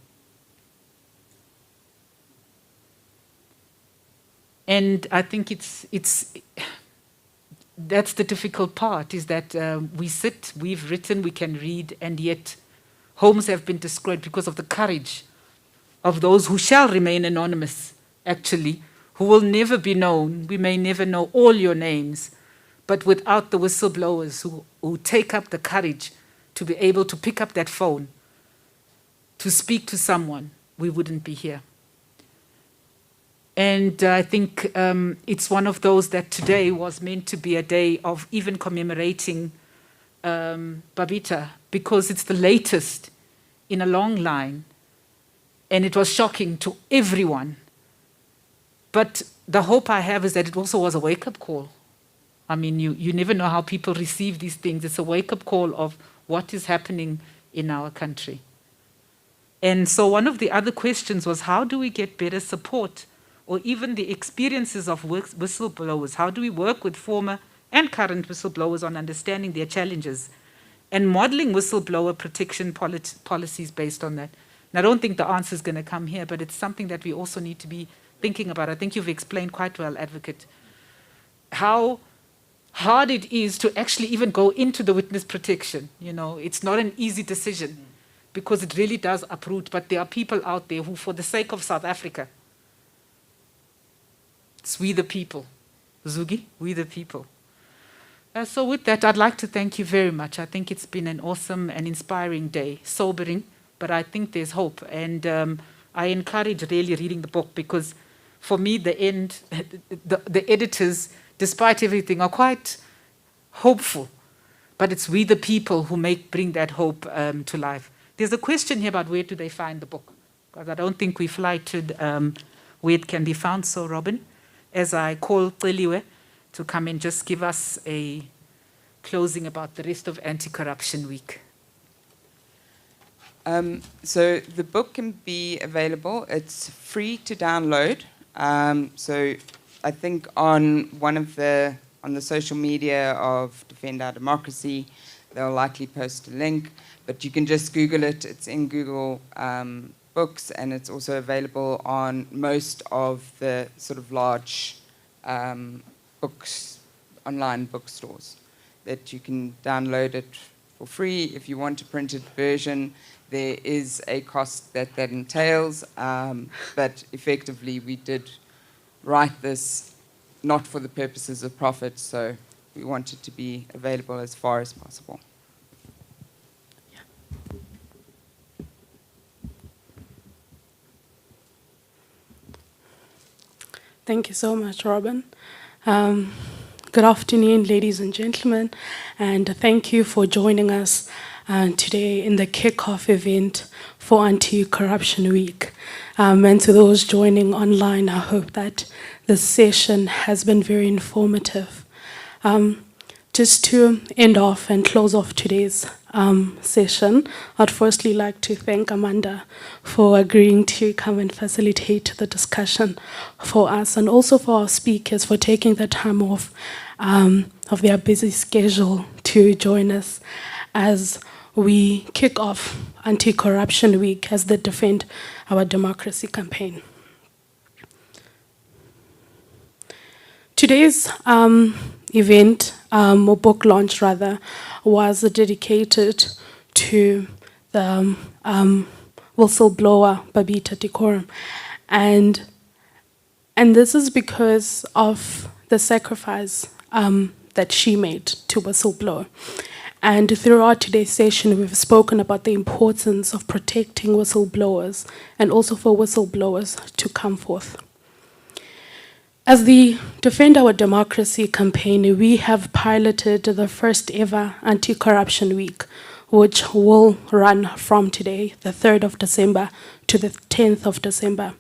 [SPEAKER 2] And I think that's the difficult part, is that we sit, we've written, we can read, and yet homes have been destroyed because of the courage of those who shall remain anonymous, actually, who will never be known. We may never know all your names, but without the whistleblowers who take up the courage to be able to pick up that phone, to speak to someone, we wouldn't be here. And I think it's one of those that today was meant to be a day of even commemorating Babita, because it's the latest in a long line. And it was shocking to everyone. But the hope I have is that it also was a wake-up call. I mean, you never know how people receive these things. It's a wake-up call of what is happening in our country. And so one of the other questions was, how do we get better support, or even the experiences of whistleblowers? How do we work with former and current whistleblowers on understanding their challenges and modeling whistleblower protection policies based on that? And I don't think the answer is going to come here, but it's something that we also need to be thinking about. I think you've explained quite well, Advocate, how hard it is to actually even go into the witness protection. You know, it's not an easy decision because it really does uproot, but there are people out there who, for the sake of South Africa, it's we the people. Zugi, we the people. So with that, I'd like to thank you very much. I think it's been an awesome and inspiring day, sobering, but I think there's hope. And I encourage really reading the book, because for me, the end, the editors, despite everything, are quite hopeful. But it's we the people who bring that hope to life. There's a question here about where do they find the book, because I don't think we've lighted where it can be found. So Robyn, as I call Celiwe to come and just give us a closing about the rest of Anti-Corruption Week.
[SPEAKER 5] So the book can be available. It's free to download. So I think on the social media of Defend Our Democracy, they'll likely post a link, but you can just Google it. It's in Google Books, and it's also available on most of the sort of large online bookstores, that you can download it for free. If you want a printed version, there is a cost that entails, but effectively we did write this not for the purposes of profit, so we want it to be available as far as possible.
[SPEAKER 3] Thank you so much, Robyn. Good afternoon, ladies and gentlemen, and thank you for joining us today in the kickoff event for Anti-Corruption Week. And to those joining online, I hope that this session has been very informative. Just to end off and close off today's session, I'd firstly like to thank Amanda for agreeing to come and facilitate the discussion for us, and also for our speakers for taking the time off of their busy schedule to join us as we kick off Anti-Corruption Week as the Defend Our Democracy campaign. Today's event, or book launch rather, was dedicated to the whistleblower Babita Deokaran, and this is because of the sacrifice that she made to whistleblower. And throughout today's session, we've spoken about the importance of protecting whistleblowers and also for whistleblowers to come forth. As the Defend Our Democracy campaign, we have piloted the first ever Anti-Corruption Week, which will run from today, the 3rd of December, to the 10th of December.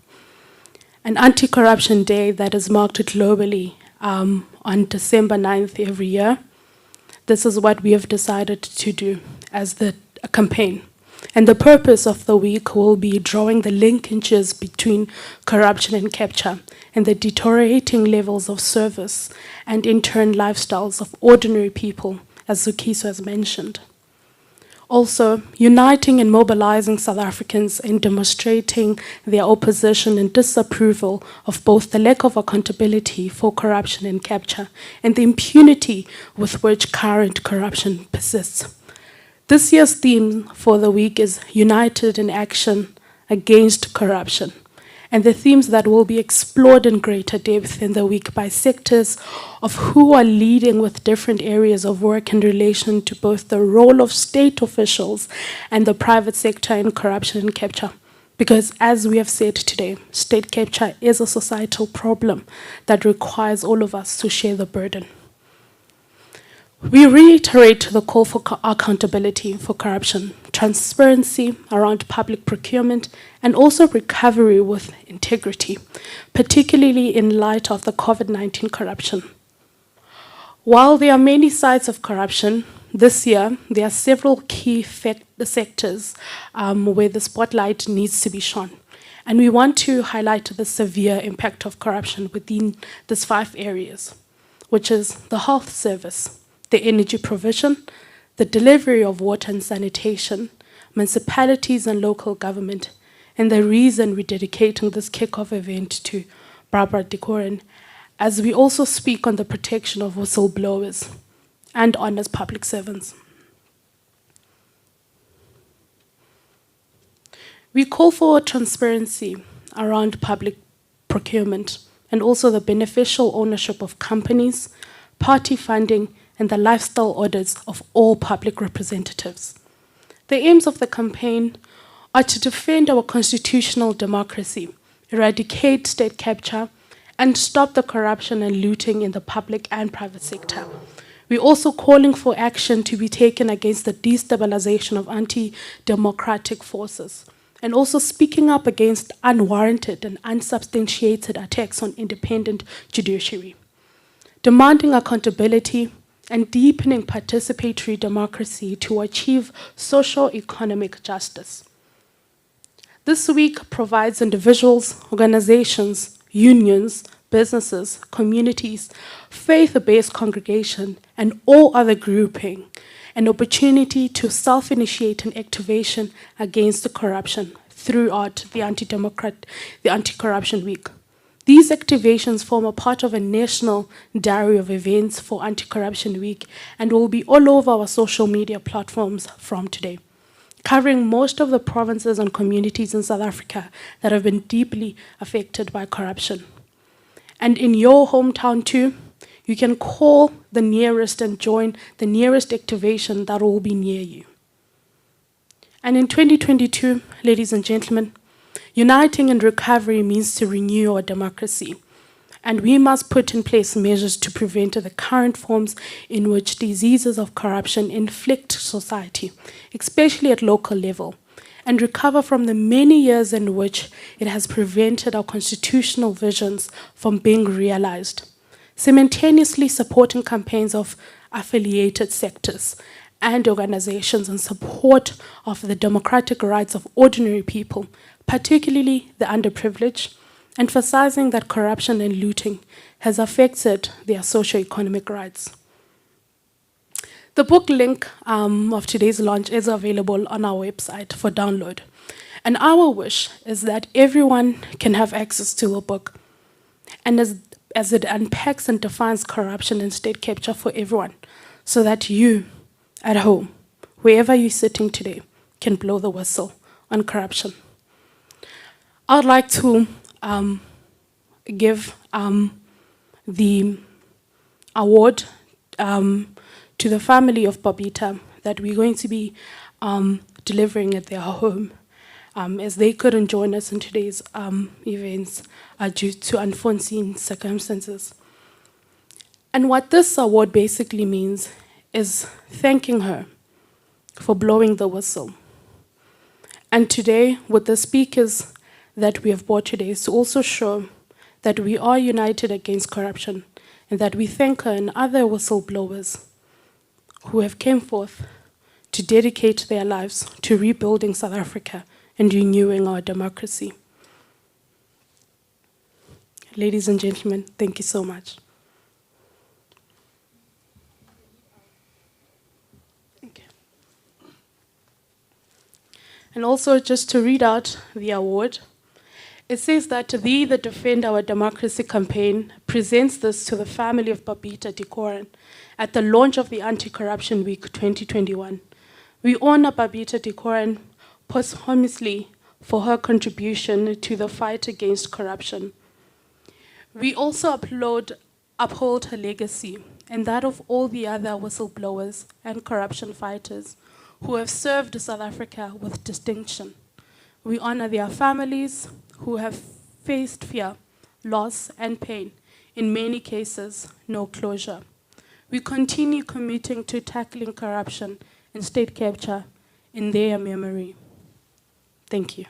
[SPEAKER 3] An Anti-Corruption Day that is marked globally on December 9th every year. This is what we have decided to do as the campaign. And the purpose of the week will be drawing the linkages between corruption and capture and the deteriorating levels of service and in turn lifestyles of ordinary people, as Zukiswa has mentioned. Also, uniting and mobilizing South Africans in demonstrating their opposition and disapproval of both the lack of accountability for corruption and capture and the impunity with which current corruption persists. This year's theme for the week is United in Action Against Corruption, and the themes that will be explored in greater depth in the week by sectors of who are leading with different areas of work in relation to both the role of state officials and the private sector in corruption and capture. Because as we have said today, state capture is a societal problem that requires all of us to share the burden. We reiterate the call for accountability for corruption, transparency around public procurement, and also recovery with integrity, particularly in light of the COVID-19 corruption. While there are many sides of corruption, this year there are several key sectors where the spotlight needs to be shone. And we want to highlight the severe impact of corruption within these 5 areas, which is the health service, the energy provision, the delivery of water and sanitation, municipalities and local government, and the reason we're dedicating this kick-off event to Babita Deokaran, as we also speak on the protection of whistleblowers and honest public servants. We call for transparency around public procurement and also the beneficial ownership of companies, party funding, and the lifestyle audits of all public representatives. The aims of the campaign are to defend our constitutional democracy, eradicate state capture, and stop the corruption and looting in the public and private sector. We're also calling for action to be taken against the destabilization of anti-democratic forces, and also speaking up against unwarranted and unsubstantiated attacks on independent judiciary, demanding accountability and deepening participatory democracy to achieve socio-economic justice. This week provides individuals, organizations, unions, businesses, communities, faith-based congregation, and all other grouping an opportunity to self-initiate an activation against the corruption throughout the Anti-Corruption Week. These activations form a part of a national diary of events for Anti-Corruption Week and will be all over our social media platforms from today, covering most of the provinces and communities in South Africa that have been deeply affected by corruption. And in your hometown too, you can call the nearest and join the nearest activation that will be near you. And in 2022, ladies and gentlemen, uniting in recovery means to renew our democracy, and we must put in place measures to prevent the current forms in which diseases of corruption inflict society, especially at local level, and recover from the many years in which it has prevented our constitutional visions from being realized, simultaneously supporting campaigns of affiliated sectors and organizations in support of the democratic rights of ordinary people, particularly the underprivileged, emphasizing that corruption and looting has affected their socio-economic rights. The book link of today's launch is available on our website for download. And our wish is that everyone can have access to the book, and as it unpacks and defines corruption and state capture for everyone, so that you, at home, wherever you're sitting today, can blow the whistle on corruption. I'd like to give the award to the family of Babita that we're going to be delivering at their home, as they couldn't join us in today's events due to unforeseen circumstances. And what this award basically means is thanking her for blowing the whistle. And today, with the speakers that we have brought today, is to also show that we are united against corruption, and that we thank her and other whistleblowers who have come forth to dedicate their lives to rebuilding South Africa and renewing our democracy. Ladies and gentlemen, thank you so much. Thank you. And also, just to read out the award, it says that the Defend Our Democracy campaign presents this to the family of Babita Deokaran at the launch of the Anti-Corruption Week 2021. We honor Babita Deokaran posthumously for her contribution to the fight against corruption. We also uphold her legacy and that of all the other whistleblowers and corruption fighters who have served South Africa with distinction. We honor their families who have faced fear, loss, and pain, in many cases, no closure. We continue committing to tackling corruption and state capture in their memory. Thank you.